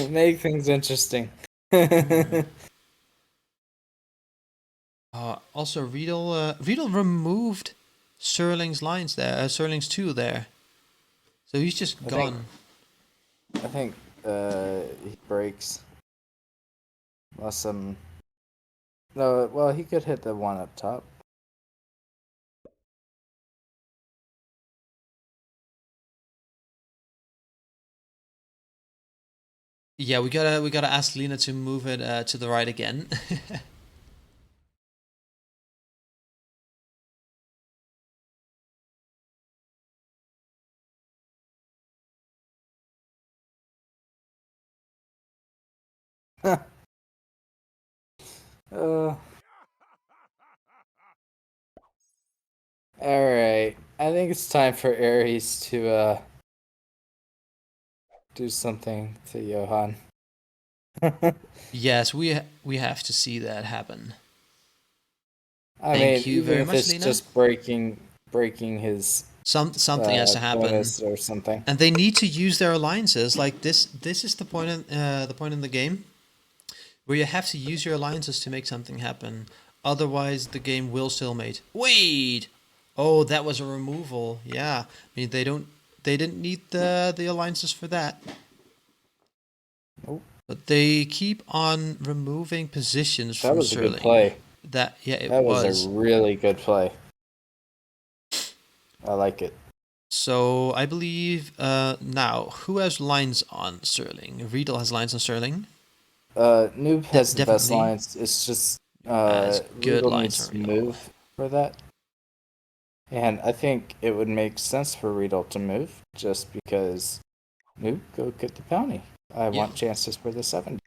Make things interesting. Also, Riedel removed Sterling's lines there. Sterling's 2 there. So he's just gone. I think he breaks. Unless no, well, he could hit the one up top. Yeah, we gotta ask Lena to move it to the right again. All right. I think it's time for Ares to do something to Johan. Yes, we have to see that happen. I Thank mean, you even very if much, it's Lena. just breaking his Something has to happen, bonus or something. and they need to use their alliances. Like this is the point in the game where you have to use your alliances to make something happen. Otherwise, the game will stalemate. Wait. Oh, that was a removal. Yeah, I mean they didn't need the alliances for that. Nope. But they keep on removing positions That from was a Sterling. good play. That was a really good play. I like it. So I believe now who has lines on Sterling? Riedel has lines on Sterling. Noob has the best Definitely lines. It's just has good Riedel lines needs on to Riedel. move for that. And I think it would make sense for Riedel to move just because Noob, go get the bounty. I Yeah. want chances for the 70.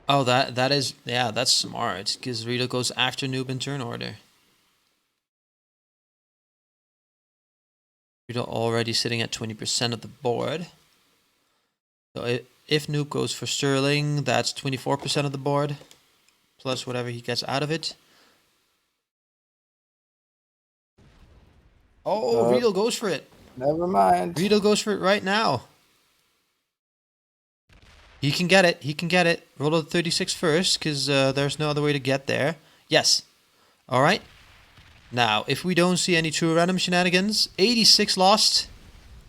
Oh, that is, yeah, that's smart because Riedel goes after Noob in turn order. Riedel already sitting at 20% of the board. So if Noob goes for Sterling, that's 24% of the board plus whatever he gets out of it. Oh, Riedel goes for it. Never mind. Riedel goes for it right now. He can get it. He can get it. Roll a 36 first, because there's no other way to get there. Yes. All right. Now, if we don't see any true random shenanigans, 86 lost,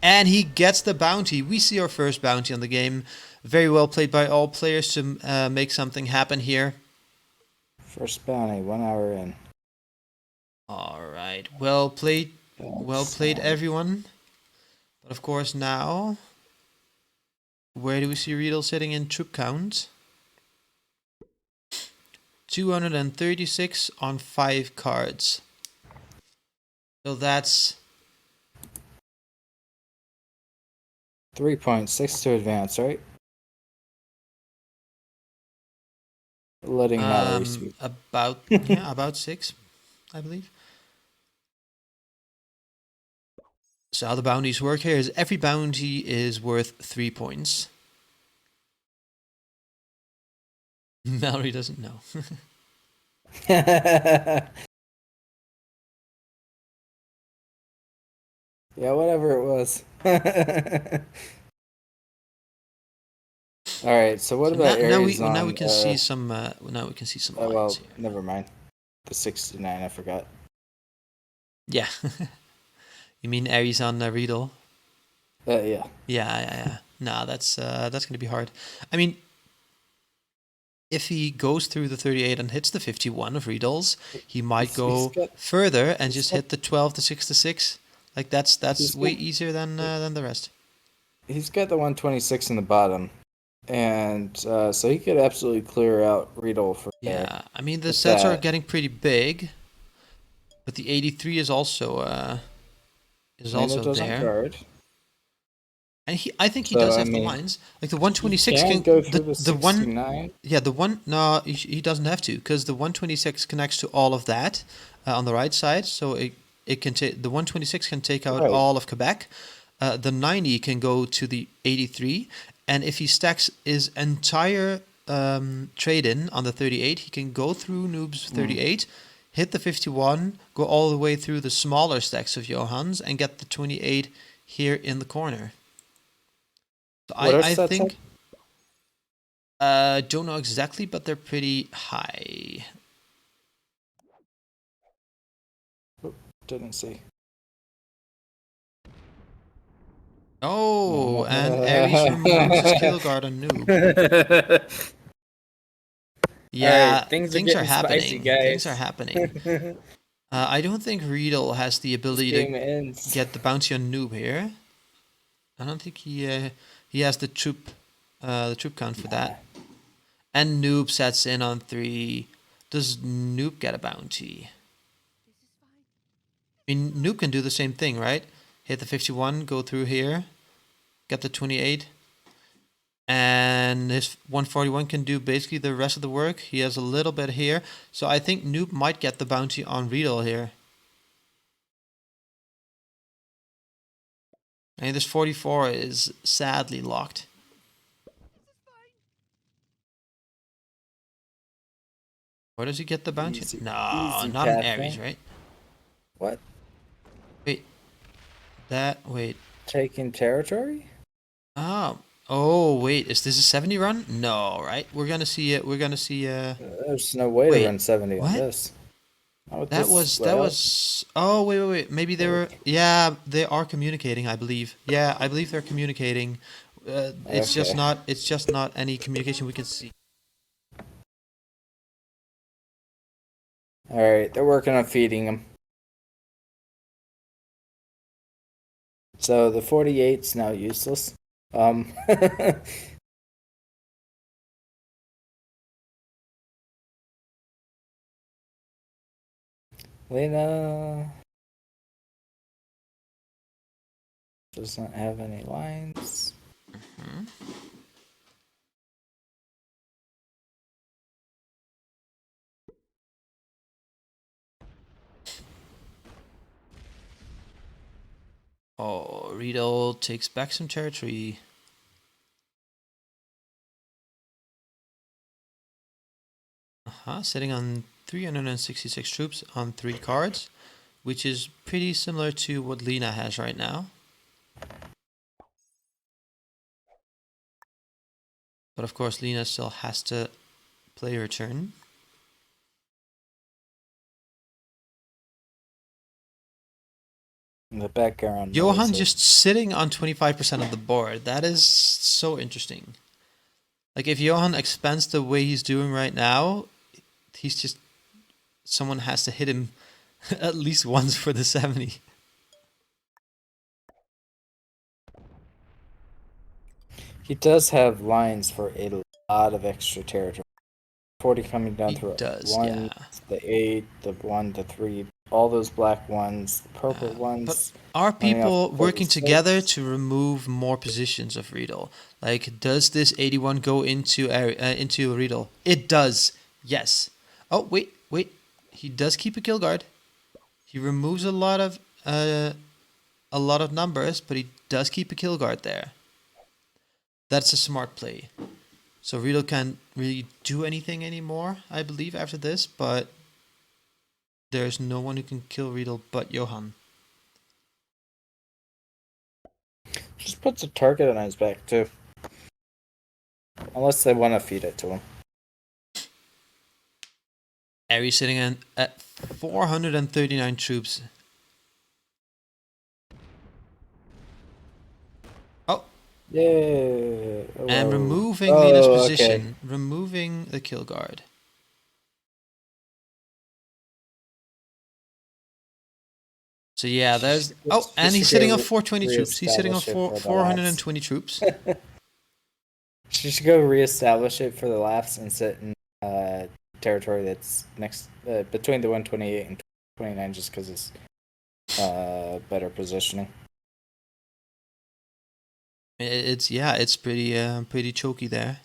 and he gets the bounty. We see our first bounty on the game. Very well played by all players to make something happen here. First bounty, 1 hour in. All right. Well played. Well played, everyone. But of course, now, where do we see Riedel sitting in troop count? 236 on 5 cards. So that's 3.6 to advance, right? Letting Mallory speak. about yeah, about 6, I believe. So how the bounties work here is every bounty is worth 3 points. Mallory doesn't know. Yeah, whatever it was. All right. So what So about Aries now we on? can see some now we can see some lines Well, here. never mind. The 69, I forgot. Yeah. You mean Aries on Riedel? Yeah. Yeah. Nah, that's gonna be hard. I mean, if he goes through the 38 and hits the 51 of Riedel's, he might He's go got. further and He's just got. hit the 12 to 66. Like that's He's way got. easier than the rest. He's got the 126 in the bottom, and so he could absolutely clear out Riedel from there Yeah, I mean the with sets are that. getting pretty big, but the 83 is And it also doesn't there. guard. And I think he So does I have the mean, lines. Like the he 126 can can go through the the one 69. yeah, the one no, he doesn't have to because the 126 connects to all of that on the right side, so it can take the 126 can take out Right. all of Quebec. The 90 can go to the 83, and if he stacks his entire trade in on the 38, he can go through Noob's 38, hit the 51, go all the way through the smaller stacks of Johans, and get the 28 here in the corner. So What are I sets up? think don't know exactly, but they're pretty high. Didn't see. Oh, and Ares removes his kill guard on Noob. All right, Yeah, things are things are getting spicy, happening. Things are guys. happening. I don't think Riedel has the This ability to game ends. get the bounty on Noob here. I don't think he has the troop count for Nah. that. And Noob sets in on 3. Does Noob get a bounty? I mean, Noob can do the same thing, right? Hit the 51, go through here, get the 28. And his 141 can do basically the rest of the work. He has a little bit here. So I think Noob might get the bounty on Riedel here. And this 44 is sadly locked. Where does he get the bounty? Easy, No, easy, not an Ares, Catherine. right? What? Wait, wait. Taking territory? Oh, wait, is this a 70 run? No, right? We're gonna see it. We're gonna see. There's no way to Wait, run 70 on what? this. Not with this That layout. was. Oh, wait. Maybe they were. Yeah, they are communicating. I believe. Yeah, I believe they're communicating. It's just Okay. not. It's just not any communication we can see. All right, they're working on feeding him. So the 48's now useless. Lena doesn't have any lines. Hmm. Oh, Riedel takes back some territory. Sitting on 366 troops on 3 cards, which is pretty similar to what Lena has right now. But of course, Lena still has to play her turn. In the background. Johan just sitting on 25% of the board. That is so interesting. Like, if Johan expands the way he's doing right now, he's just... someone has to hit him at least once for the 70. He does have lines for a lot of extra territory. 40 coming down through does, 1, yeah. the 8, the 1, the 3, all those black ones, the purple ones. But are people working together to remove more positions of Riedel? Like, does this 81 go into Riedel? It does, yes. Oh, wait. He does keep a kill guard. He removes a lot of numbers, but he does keep a kill guard there. That's a smart play. So Riedel can't really do anything anymore, I believe, after this, but there's no one who can kill Riedel but Johan. Just puts a target on his back, too. Unless they want to feed it to him. Aries sitting at 439 troops. Oh. Yeah. And removing Lena's position. Okay. Removing the kill guard. So yeah, there's... Oh, and he's sitting on 420 troops. He's sitting on 420 troops. She should go reestablish it for the laughs and sit in territory that's next between the 128 and 29, just because it's better positioning. It's pretty choky there.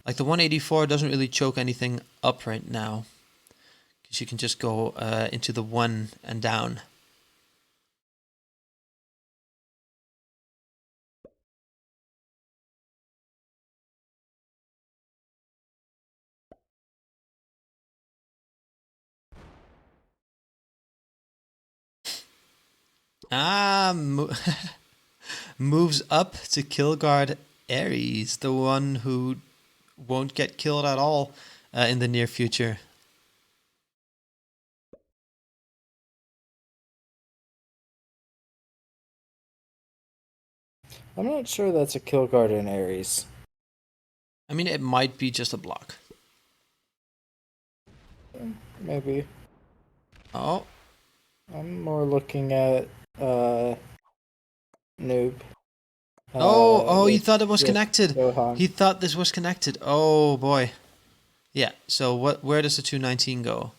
Like, the 184 doesn't really choke anything up right now, because you can just go into the 1 and down. Moves up to kill guard Ares, the one who won't get killed at all in the near future. I'm not sure that's a kill guard in Ares. I mean, it might be just a block. Maybe. Oh. I'm more looking at Noob. He thought it was connected. Johan. He thought this was connected. Oh boy. Yeah, so where does the 219 go?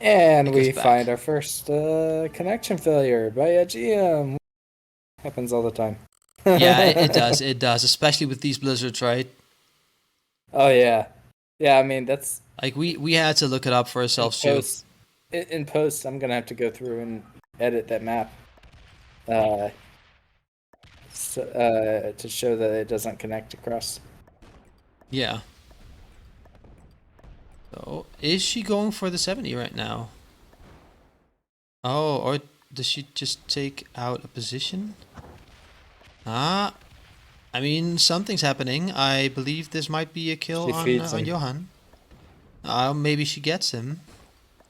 And we find our first connection failure by a GM. Happens all the time. Yeah, it does. It does, especially with these blizzards, right? Oh yeah. Yeah, I mean, that's... Like, we had to look it up for ourselves too. In post, I'm going to have to go through and edit that map to show that it doesn't connect across. Yeah. So, is she going for the 70 right now? Oh, or does she just take out a position? I mean, something's happening. I believe this might be a kill on Johan. Maybe she gets him.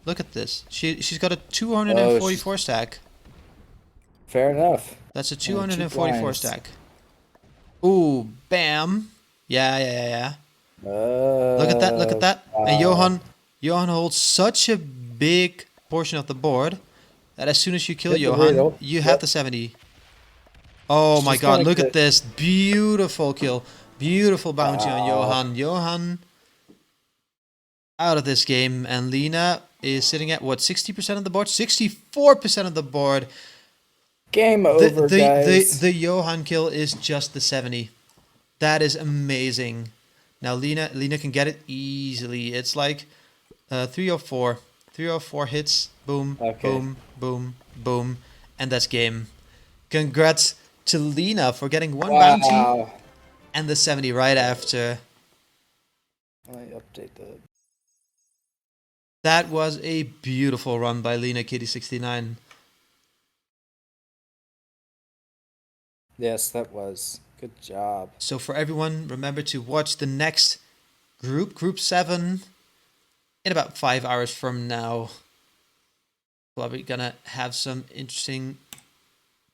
Look at this. She's got a 244 stack. Fair enough. That's a 244 stack. Ooh, bam. Yeah. Look at that. And Johan holds such a big portion of the board that as soon as you kill Johan, you have the 70. Oh my Just god, kinda look at get- this. Beautiful kill. Beautiful bounty on Wow. Johan. Johan out of this game. And Lena is sitting at what, 60% of the board? 64% of the board. Game The, over, the, the, guys. the Johan kill is just the 70. That is amazing. Now Lena can get it easily. It's like 304. 304 hits. Boom, Okay. boom, boom, boom. And that's game. Congrats to Lena for getting one bounty Wow. and the 70 right after. Let me update that. That was a beautiful run by Lena Kitty69. Yes, that was. Good job. So for everyone, remember to watch the next group 7, in about 5 hours from now. Probably gonna have some interesting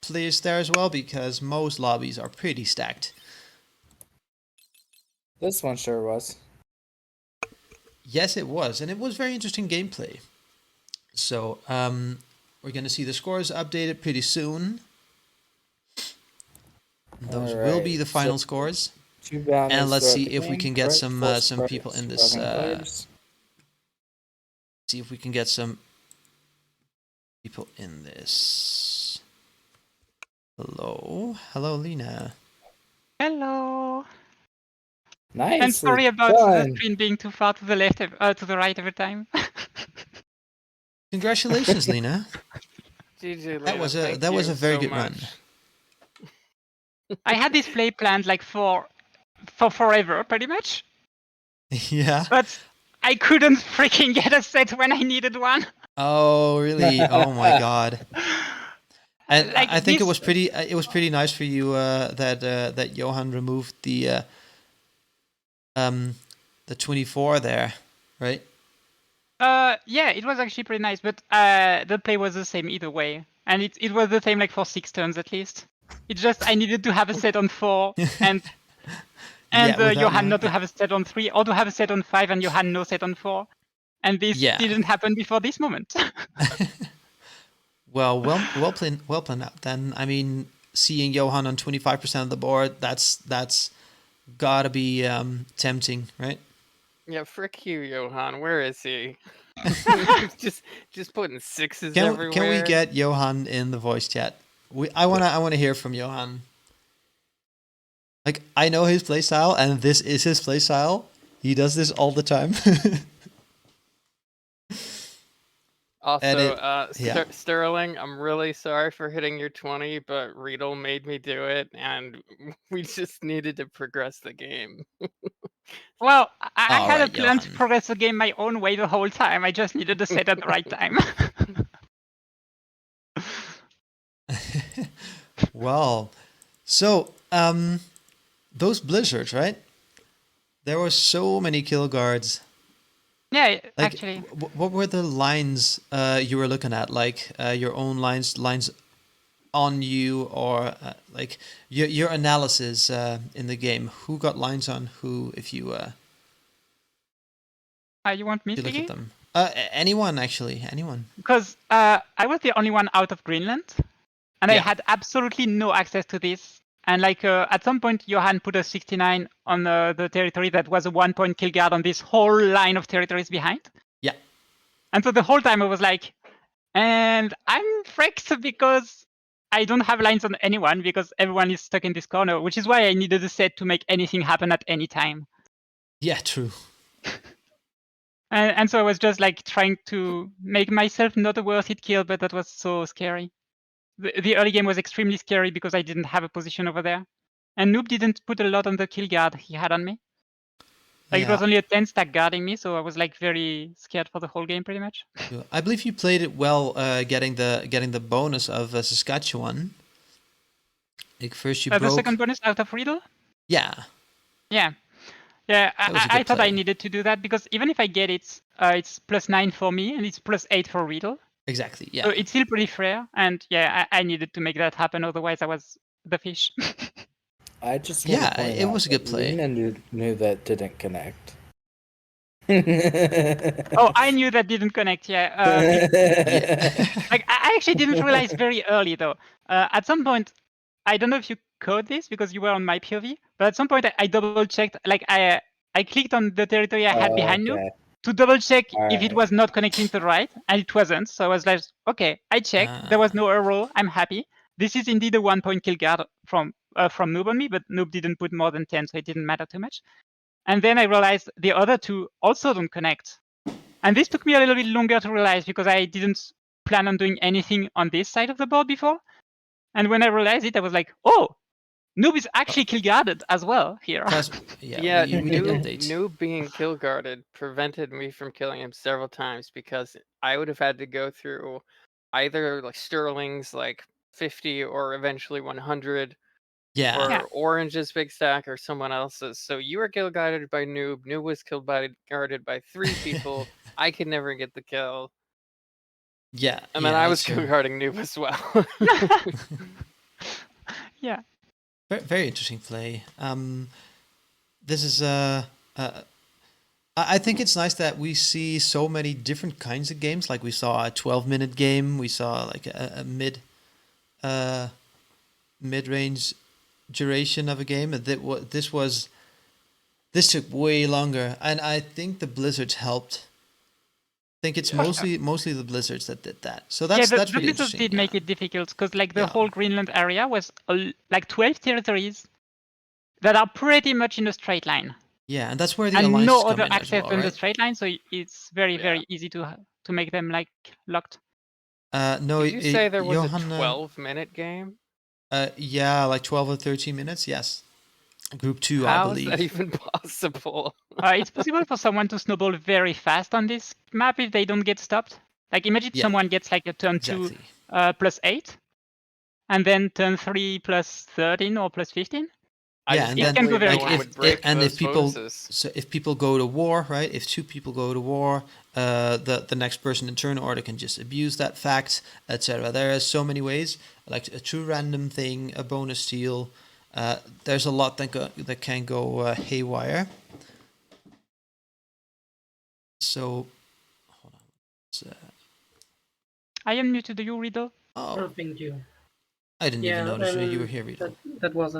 players there as well, because most lobbies are pretty stacked. This one sure was. Yes, it was, and it was very interesting gameplay. So we're gonna see the scores updated pretty soon. Those will be the final scores. Two bounties And let's throughout see the if we game, can get correct? some Force people in credits, this. surviving players. See if we can get some people in this. Hello, Lena. Hello. Nice. And sorry about the screen being too far to the left, to the right every time. Congratulations, Lena. GG, That was a very good run. I had this play planned like for forever, pretty much. Yeah. But I couldn't freaking get a set when I needed one. Oh really? Oh my god. And Like I think this- it was pretty nice for you that Johan removed the 24 there, right? Yeah, it was actually pretty nice, but the play was the same either way, and it was the same like for 6 turns at least. It's just I needed to have a set on 4 and Yeah, without Johan you- not to have a set on 3, or to have a set on 5 and Johan no set on 4, and this Yeah. didn't happen before this moment. well planned out then. I mean, seeing Johan on 25% of the board, that's gotta be tempting, right? Yeah, frick you, Johan. Where is he? just putting sixes Can everywhere. we get Johan in the voice chat? I wanna hear from Johan. Like, I know his playstyle, and this is his playstyle. He does this all the time. Also, yeah. Sterling, I'm really sorry for hitting your 20, but Riedel made me do it, and we just needed to progress the game. Well, I All had a right, plan to Johan. progress the game my own way the whole time. I just needed to set at the right time. Well, so those blizzards, right? There were so many kill guards. Yeah, Like, actually. what were the lines you were looking at? Like your own lines on you, or like your analysis in the game. Who got lines on who? If you You want me you to look at give? them. Anyone actually, anyone. Because I was the only one out of Greenland, and I Yeah. had absolutely no access to this. And like at some point, Johan put a 69 on the territory that was a 1-point kill guard on this whole line of territories behind. Yeah. And so the whole time I was like, and I'm fricked because I don't have lines on anyone because everyone is stuck in this corner, which is why I needed a set to make anything happen at any time. Yeah, true. And so I was just like trying to make myself not a worth it kill, but that was so scary. The early game was extremely scary because I didn't have a position over there. And Noob didn't put a lot on the kill guard he had on me. Like it was only a 10 stack guarding me, so I was like very scared for the whole game pretty much. I believe you played it well, getting the bonus of Saskatchewan. Like first you broke. The second bonus out of Riddle? Yeah. Yeah. That was a good I thought I play. needed to do that because even if I get it, it's +9 for me and it's +8 for Riddle. Exactly. Yeah. So it's still pretty fair. And yeah, I needed to make that happen. Otherwise, I was the fish. I just want to point it out was a good that play. Lena knew that didn't connect. Oh, I knew that didn't connect. Yeah. Yeah. Like I actually didn't realize very early though. At some point, I don't know if you code this because you were on my POV, but at some point I double checked. Like I clicked on the territory I had behind Noob Okay. to double check if it Alright. was not connecting to the right, and it wasn't. So I was like, okay, I checked. There was no error. I'm happy. This is indeed a 1 point kill guard from Noob on me, but Noob didn't put more than 10, so it didn't matter too much. And then I realized the other two also don't connect. And this took me a little bit longer to realize because I didn't plan on doing anything on this side of the board before. And when I realized it, I was like, oh, Noob is actually kill guarded as well here. Because Yeah, we did Noob, update. Noob being kill guarded prevented me from killing him several times because I would have had to go through either like Sterling's like 50 or eventually 100 Yeah. or Yeah. Orange's big stack or someone else's. So you were kill guarded by Noob. Noob was guarded by 3 people. I could never get the kill. Yeah. And then yeah, I was it's, kill guarding Noob as well. Yeah. very, very interesting play. This is I think it's nice that we see so many different kinds of games. Like we saw a 12-minute game, we saw like a mid-range duration of a game. And this took way longer, and I think the blizzards helped. I think it's mostly the blizzards that did that. So that's the really blizzards interesting. did make it difficult because like the Yeah. whole Greenland area was like 12 territories that are pretty much in a straight line. Yeah, and that's where the And alliances no come other in as access well, than the right? straight line, so it's very, Yeah. very easy to make them like locked. No, Did you say there was Johan, a 12-minute game? yeah, like 12 or 13 minutes. Yes, group 2, I How is believe. that even possible? It's possible for someone to snowball very fast on this map if they don't get stopped. Like imagine Yeah, someone gets like a turn exactly. 2 plus 8, and then turn 3 plus 13 or plus 15. I Yeah, just and can't then, believe like, no one would break and those if people bonuses. so if people go to war, right? If 2 people go to war, the next person in turn order can just abuse that fact, etc. There are so many ways, like a true random thing, a bonus steal. There's a lot that can go haywire. So, hold on. I am new to the Riddle. Oh, Thank you. I didn't even Yeah, notice you were here, Rita. that was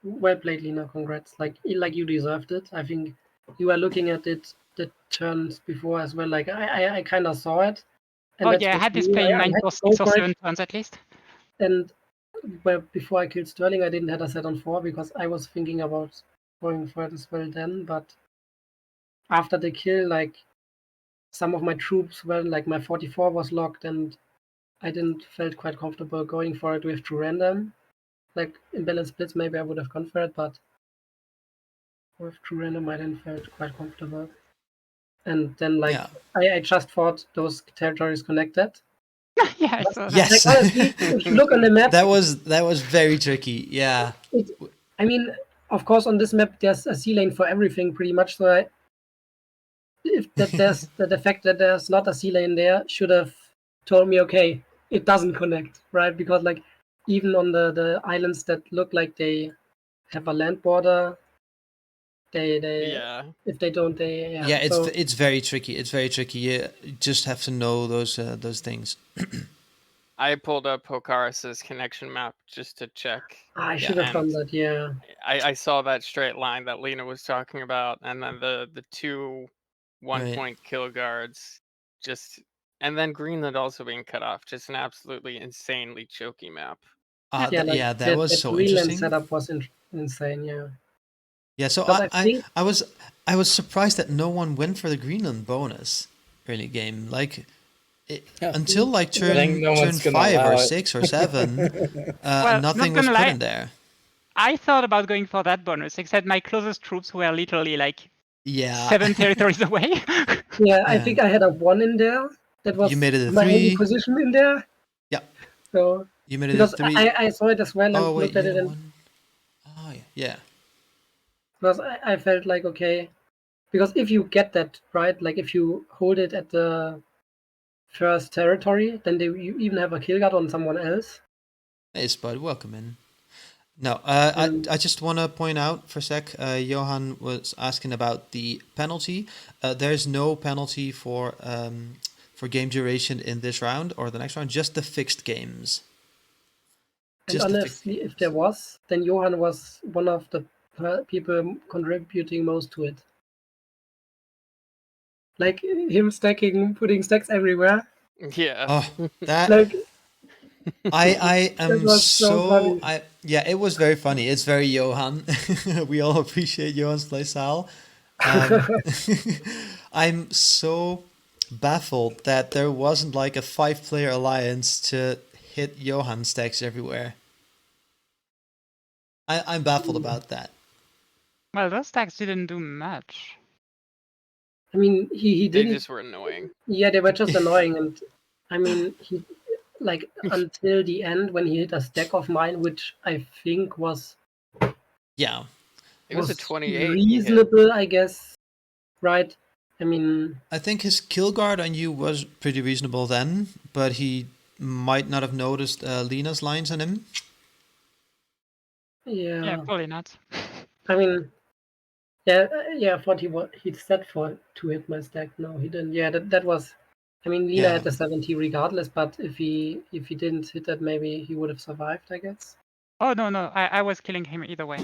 well played, Lina. Congrats. Like you deserved it. I think you were looking at it the turns before as well. Like I kind of saw it. Oh that's yeah, I what had this you- playing I 9 had or to go 6 or for it. 7 turns at least. And before I killed Sterling, I didn't have a set on 4 because I was thinking about going for it as well then. But after the kill, like some of my troops were like my 44 was locked, and I didn't felt quite comfortable going for it with true random. Like in balanced splits, maybe I would have gone for it, but with true random, I didn't felt quite comfortable. And then like Yeah. I just thought those territories connected. Yeah, I saw that. Yes. Like honestly, if you look on the map, that was very tricky. Yeah. I mean, of course, on this map there's a C lane for everything pretty much. So the fact that there's not a C lane there should have told me, okay, it doesn't connect, right? Because like even on the islands that look like they have a land border, they Yeah. if they don't, they Yeah, So, it's very tricky. It's very tricky. You just have to know those things. I pulled up Hokaras's connection map just to check. I should have done and that. Yeah. I saw that straight line that Lena was talking about, and then the 2 1-point kill guards, and then Greenland also being cut off. Just an absolutely insanely choky map. That was so Greenland interesting. setup was insane. Yeah. Yeah, so Because I think I was surprised that no one went for the Greenland bonus early game. Like until like I think no turn one's gonna 5 or allow it. 6 or 7, Well, nothing not was gonna put lie. in there. I thought about going for that bonus, except my closest troops were literally like Yeah. 7 territories away. yeah, I Yeah. think I had a 1 in there. That was You made it a my only 3. position in there. Yeah. So You made it because a 3. I saw it as well and Oh wait, looked at you it, had and one. Oh yeah. because I felt like, okay, because if you get that right, like if you hold it at the first territory, then you even have a kill guard on someone else. Hey Spud, welcome in. No, I just want to point out for a sec, Johan was asking about the penalty. There's no penalty for game duration in this round or the next round, just the fixed games. And Just the honestly, if there was, then Johan was one of the people contributing most to it. Like him putting stacks everywhere. Yeah. Oh, that Like I that am was so funny. yeah, it was very funny. It's very Johan. We all appreciate Johan's play style. I'm so baffled that there wasn't like a 5-player alliance to hit Johan stacks everywhere. I'm baffled about that. Well, those stacks didn't do much. I mean, he They didn't. just were annoying. Yeah, they were just annoying, and I mean, he like until the end when he hit a stack of mine, which I think was Yeah. It was a 28 he hit. reasonable, I guess. Right? I mean, I think his kill guard on you was pretty reasonable then, but he might not have noticed Lena's lines on him. Yeah, yeah. probably not. I mean, yeah, I thought he set for to hit my stack. No, he didn't. Yeah, that was. I mean, Lena Yeah. had the 70 regardless, but if he didn't hit that, maybe he would have survived, I guess. Oh no, I was killing him either way.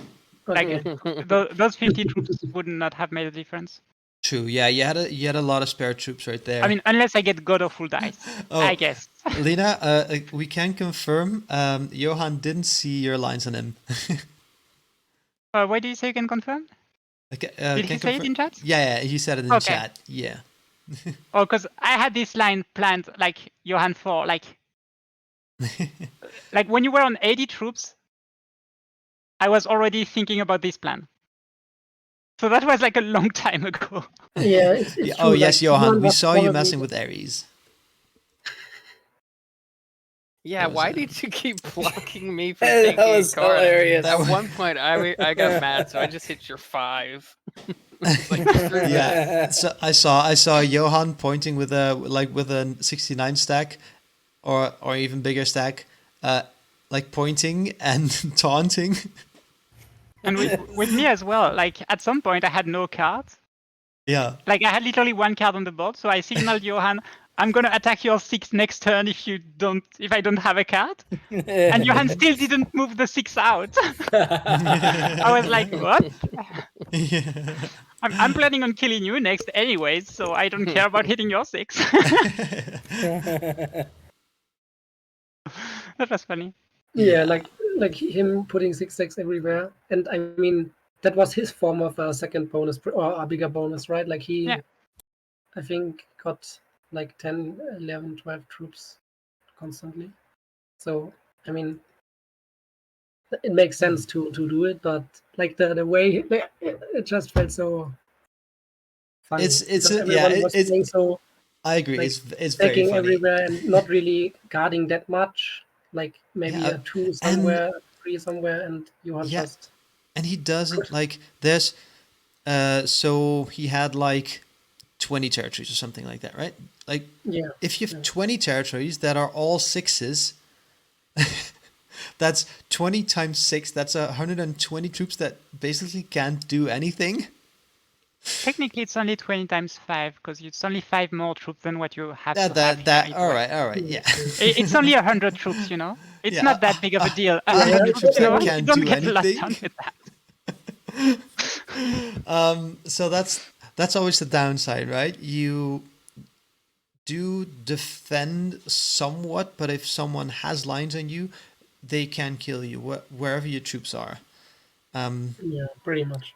Okay. Like those 50 troops would not have made a difference. True. Yeah, you had a lot of spare troops right there. I mean, unless I get God of full dice, Oh. I guess. Lena, we can confirm Johan didn't see your lines on him. Why do you say you can confirm? Okay, Did he say it in chat? Yeah, he said it in Okay. chat. Yeah. Oh, because I had this line planned like Johan 4, like when you were on 80 troops, I was already thinking about this plan. So that was like a long time ago. Yeah, it's Yeah, true. oh yes, like, Johan, Johan we was saw you probably messing with Ares. Yeah, That was why it. did you keep blocking me from That taking a was card? hilarious. At one point, I got mad, so I just hit your 5. Like, screw this. Yeah. So I saw Johan pointing with a 69 stack, or even bigger stack, like pointing and taunting. And with me as well, like at some point I had no cards. Yeah. Like I had literally one card on the board, so I signaled Johan, I'm gonna attack your 6 next turn if I don't have a card. And Johan still didn't move the 6 out. I was like, what? Yeah. I'm planning on killing you next anyways, so I don't care about hitting your 6. That was funny. Yeah, like him putting 6 stacks everywhere, and I mean that was his form of a second bonus or a bigger bonus, right? Like he, Yeah. I think, got like 10, 11, 12 troops constantly. So I mean, it makes sense to do it, but like the way it just felt so funny. It's because a- yeah, everyone was playing so I agree. like, It's very stacking funny. everywhere and not really guarding that much. Like maybe Yeah, a 2 somewhere, 3 somewhere, and Johan Yeah. just And he doesn't like there's so he had like 20 territories or something like that, right? Like yeah. if you have Yeah. 20 territories that are all 6s, that's 20 times 6, that's 120 troops that basically can't do anything. Technically, it's only 20 times 5 because it's only 5 more troops than what you have to have. here All either way. right, yeah. It's only 100 troops, you know. It's Yeah, not that big of a deal. 100 100 troops, you know, can't you don't do get a lot anything. done with that. So that's always the downside, right? You do defend somewhat, but if someone has lines on you, they can kill you wherever your troops are. Yeah, pretty much.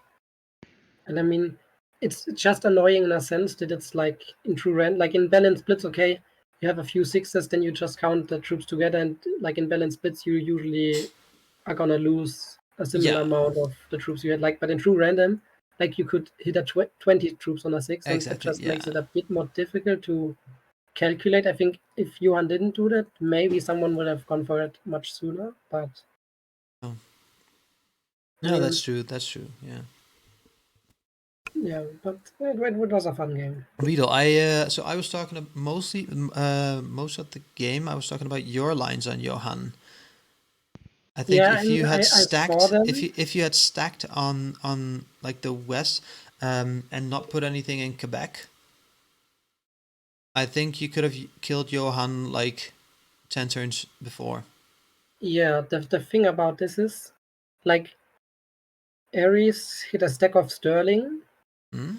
And I mean, it's just annoying in a sense that it's like in true rand, like in balanced splits, okay, you have a few 6s, then you just count the troops together, and like in balanced splits, you usually are gonna lose a similar Yeah. amount of the troops you had. Like, but in true random, like you could hit a 20 troops on a 6, and that Exactly, just makes yeah. it a bit more difficult to calculate. I think if Johan didn't do that, maybe someone would have gone for it much sooner. But No, mean- that's true. That's true. Yeah. yeah, but it was a fun game. Riedel, so I was talking mostly most of the game. I was talking about your lines on Johan. I think Yeah, if you and had I saw stacked, them. if you had stacked on like the west, and not put anything in Quebec, I think you could have killed Johan like 10 turns before. Yeah, the thing about this is, like, Ares hit a stack of Sterling. Hmm?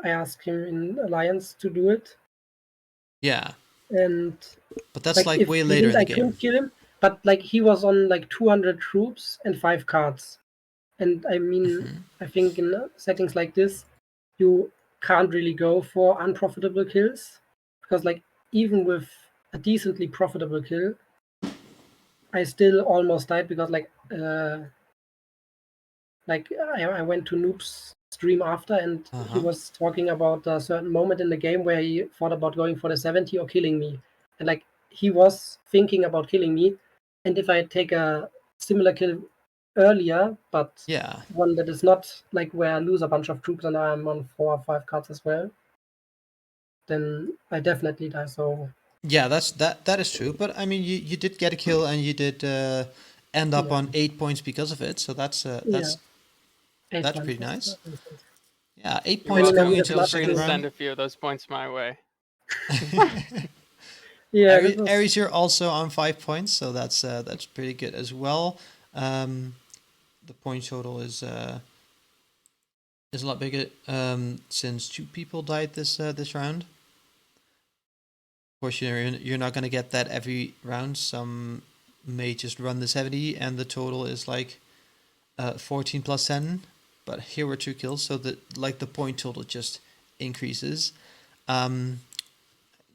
I asked him in Alliance to do it, Yeah, and but that's like like if way he later didn't, in the I couldn't game. kill him. But like he was on like 200 troops and 5 cards, and I mean, Mhm. I think in settings like this, you can't really go for unprofitable kills because like even with a decently profitable kill, I still almost died because like I went to Noob's stream after, and he Uh-huh. was talking about a certain moment in the game where he thought about going for the 70 or killing me, and like he was thinking about killing me, and if I take a similar kill earlier, but Yeah. one that is not like where I lose a bunch of troops and I'm on 4 or 5 cards as well, then I definitely die. So Yeah, that is true. But I mean, you did get a kill and you did end up yeah, on 8 points because of it. So yeah, 8 that's points. pretty nice. Makes sense. Yeah, eight You're I points mean, I going welcome. would have into the Feel loved free second to to. send round. a few of those points my way. Yeah, that was. Aries, you're also on 5 points, so that's pretty good as well. The point total is a lot bigger since 2 people died this round. Of course, you're not gonna get that every round. Some may just run the 70, and the total is like 14 plus 10. But here were 2 kills, so the point total just increases.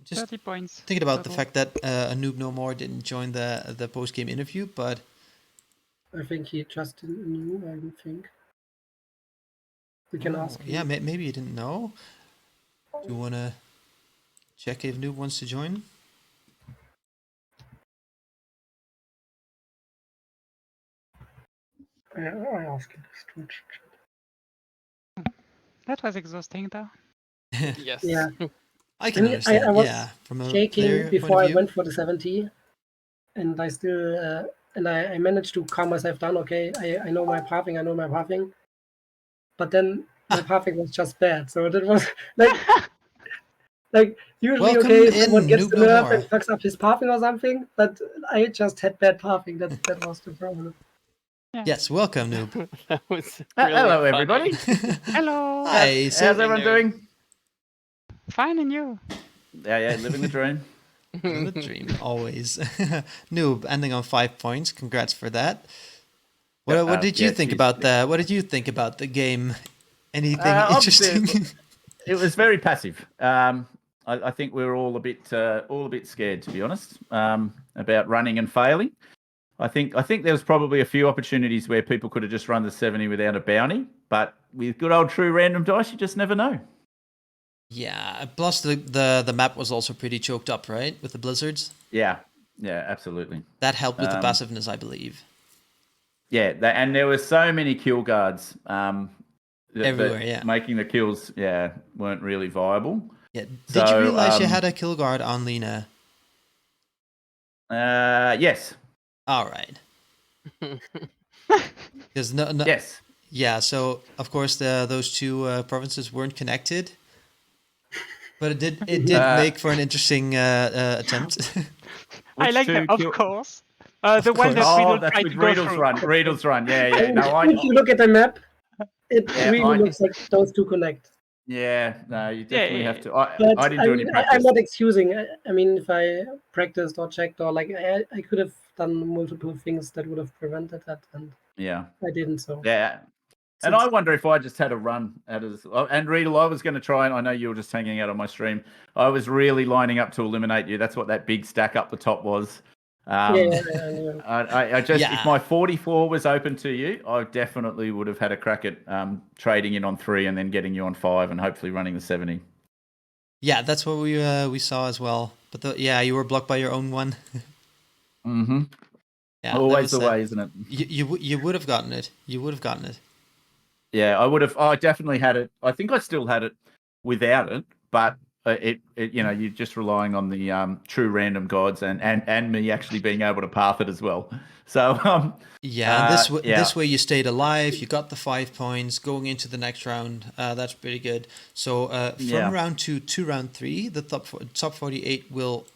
Just 30 points thinking about the total. fact that a noob no more didn't join the post game interview, but I think he just didn't knew. I don't think we can oh, ask yeah, him. maybe you didn't know. Do you wanna check if noob wants to join? I asked him this Twitch. That was exhausting though. Yes. Yeah, I I can mean, I understand. was Yeah, from a shaking player point of before I view. went for the 70, and I still and I managed to calm myself down. Okay, I know my pathing. I know my pathing, but then my pathing was just bad. So that was like usually Welcome okay if someone in, gets noob the no nerf and more. fucks up his pathing or something, but I just had bad pathing. That was the problem. Yeah. Yes, welcome, noob. That was really Hello, funny. everybody. Hello. Hi. How's So everyone noob. doing? Fine, and you? Yeah, living the dream. the dream always. Noob ending on 5 points. Congrats for that. What did you think cheers. about the What did you think about the game? Anything Obviously, interesting? it was very passive. I think we were all a bit scared, to be honest, about running and failing. I think there was probably a few opportunities where people could have just run the 70 without a bounty, but with good old true random dice, you just never know. Yeah. Plus the map was also pretty choked up, right, with the blizzards. Yeah, absolutely. That helped with the Um, passiveness, I believe. Yeah, and there were so many kill guards. Everywhere, That yeah. making the kills, weren't really viable. Yeah. Did you So, realize you had a kill guard on Lena? yes, All right. Because no, yes. yeah. So of course those two provinces weren't connected, but it did make for an interesting attempt. I Which like the two of kill? course. Of The one that course. we Oh, don't that's try with to go Riedl's through. run. Riedl's run. Yeah. No, If you look at the map, it Yeah, really looks like those two connect. No, you Yeah, definitely have to. But I didn't I do mean, any I'm practice. not excusing. I mean, if I practiced or checked or like, I could have done multiple things that would have prevented that, and Yeah, I didn't. So yeah. And I wonder if I just had a run at it. And Riedel, I was going to try, and I know you were just hanging out on my stream. I was really lining up to eliminate you. That's what that big stack up the top was. yeah. I just, if Yeah. my 44 was open to you, I definitely would have had a crack at trading in on 3 and then getting you on 5 and hopefully running the 70. Yeah, that's what we saw as well. But you were blocked by your own one. Mm-hmm. Yeah, that Always was the way, isn't it? you would have gotten it. You would have gotten it. Yeah, I would have. I definitely had it. I think I still had it without it, but it you're just relying on the true random gods and me actually being able to path it as well. So Yeah, and this yeah. way you stayed alive. You got the 5 points going into the next round. That's pretty good. So from Yeah. round 2 to round 3, the top 48 will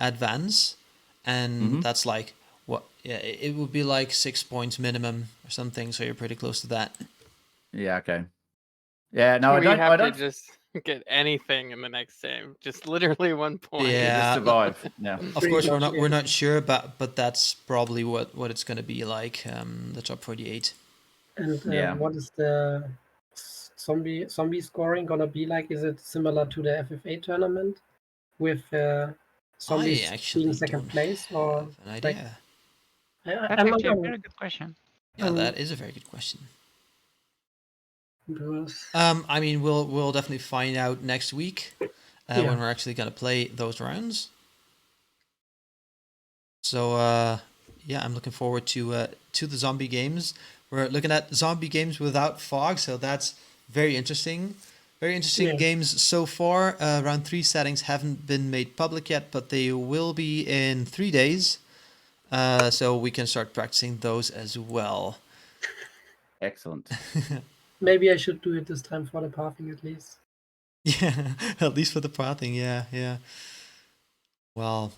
advance. and that's like what? Yeah, it would be like 6 points minimum or something. So you're pretty close to that. Yeah. Okay. Yeah. No, I we don't. have I to don't. just get anything in the next game. Just literally 1 point. Yeah. Just survive. Yeah. Of Pretty course, much, we're yeah. not sure, but that's probably what it's going to be like. The top 48. And Yeah. what is the zombie scoring gonna be like? Is it similar to the FFA tournament with zombies actually being second don't place, or have an like idea. That's I'm actually a not very good question. Yeah, that is a very good question. because I mean, we'll definitely find out next week Yeah. when we're actually going to play those rounds. So yeah, I'm looking forward to the zombie games. We're looking at zombie games without fog, so that's very interesting. Very interesting Yeah. games so far. Round 3 settings haven't been made public yet, but they will be in 3 days. So we can start practicing those as well. Excellent. maybe I should do it this time for the pathing at least. Yeah, at least for the pathing. Yeah. Well,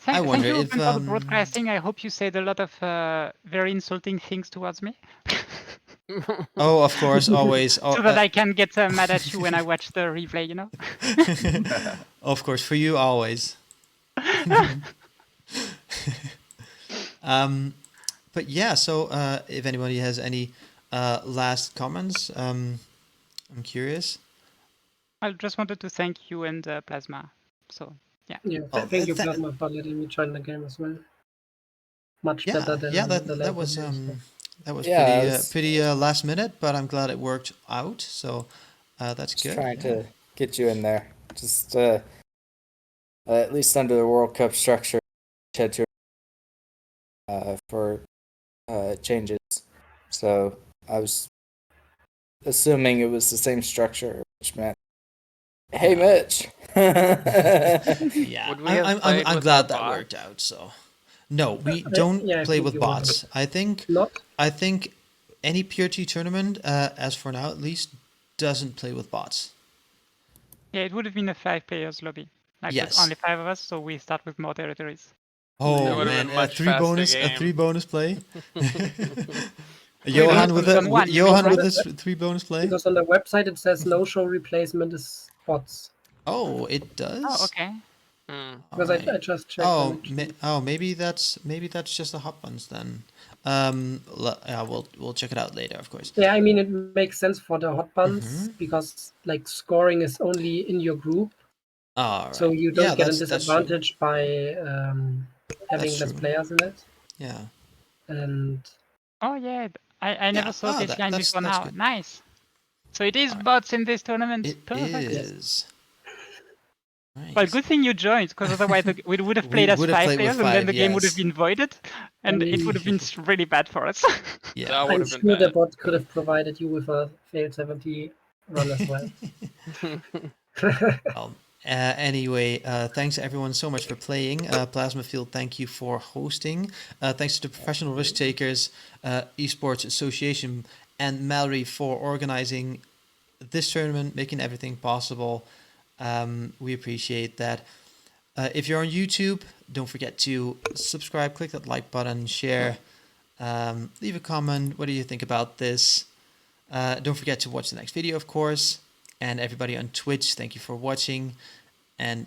Thank wonder you if, Open, for the broadcasting. I hope you said a lot of very insulting things towards me. oh, of course, always. So that I can get mad at you when I watch the replay, you know? Of course, for you always. But yeah, so if anybody has any last comments, I'm curious. I just wanted to thank you and Plasma. So, yeah. Yeah, Oh, thank you, tha- Plasma, for letting me join the game as well. Much Yeah, better than yeah, the that later was games, so. that was Yeah, pretty I was- pretty last minute, but I'm glad it worked out. So that's Just good. trying yeah. to get you in there. Just at least under the World Cup structure, had to for changes. So I was assuming it was the same structure, which meant, hey, Mitch. Yeah, Would we have played I'm with glad our that bots? worked out. So no, we don't yeah, I play think with you would. bots. I think Not? any PRT tournament, as for now at least, doesn't play with bots. Yeah, it would have been a 5 players lobby. Like Yes. with only 5 of us, so we start with more territories. Oh That would've man, been much faster a game. 3 bonus play. We Johan lose with on one, you Johan know, with right? a 3 bonus play. Because on the website it says no show replacement is bots. Oh, it does. Oh, okay. Hmm. Because Alright. I just checked. Oh, and actually- maybe that's just the hot ones then. Yeah, we'll check it out later, of course. Yeah, I mean it makes sense for the hot buns Mhm. because like scoring is only in your group, All right. so you don't Yeah, get a that's true. disadvantage by having That's less true. players in it. Yeah. And Oh, yeah. I never saw Oh, this line that's before now. good. Nice. So it is Alright. bots in this tournament. It Perfect. is. Nice. Well, good thing you joined, because otherwise we would have We played as would have 5 played with players, and then 5, the game would have yes. been voided, and it would have been really bad for us. Yeah. That would I'm have been sure the bad. bot could have provided you with a failed 70 run as well. Well, anyway, thanks everyone so much for playing. Plasma Field, thank you for hosting. Thanks to the Professional Risk Takers Esports Association and Mallory for organizing this tournament, making everything possible. We appreciate that. If you're on YouTube, don't forget to subscribe, click that like button, share, leave a comment. What do you think about this? Don't forget to watch the next video, of course. And everybody on Twitch, thank you for watching. And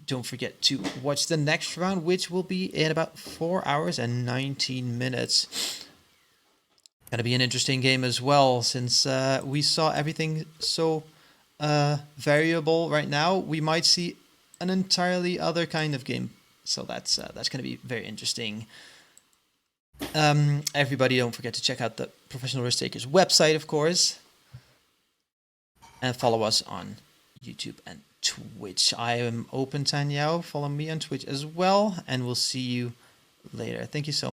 don't forget to watch the next round, which will be in about 4 hours and 19 minutes. Gonna be an interesting game as well, since we saw everything so variable right now. We might see an entirely other kind of game. So that's gonna be very interesting. Everybody, don't forget to check out the Professional Risk Takers website, of course. And follow us on YouTube and Twitch. I am Open Tanyao. Follow me on Twitch as well. And we'll see you later. Thank you so much.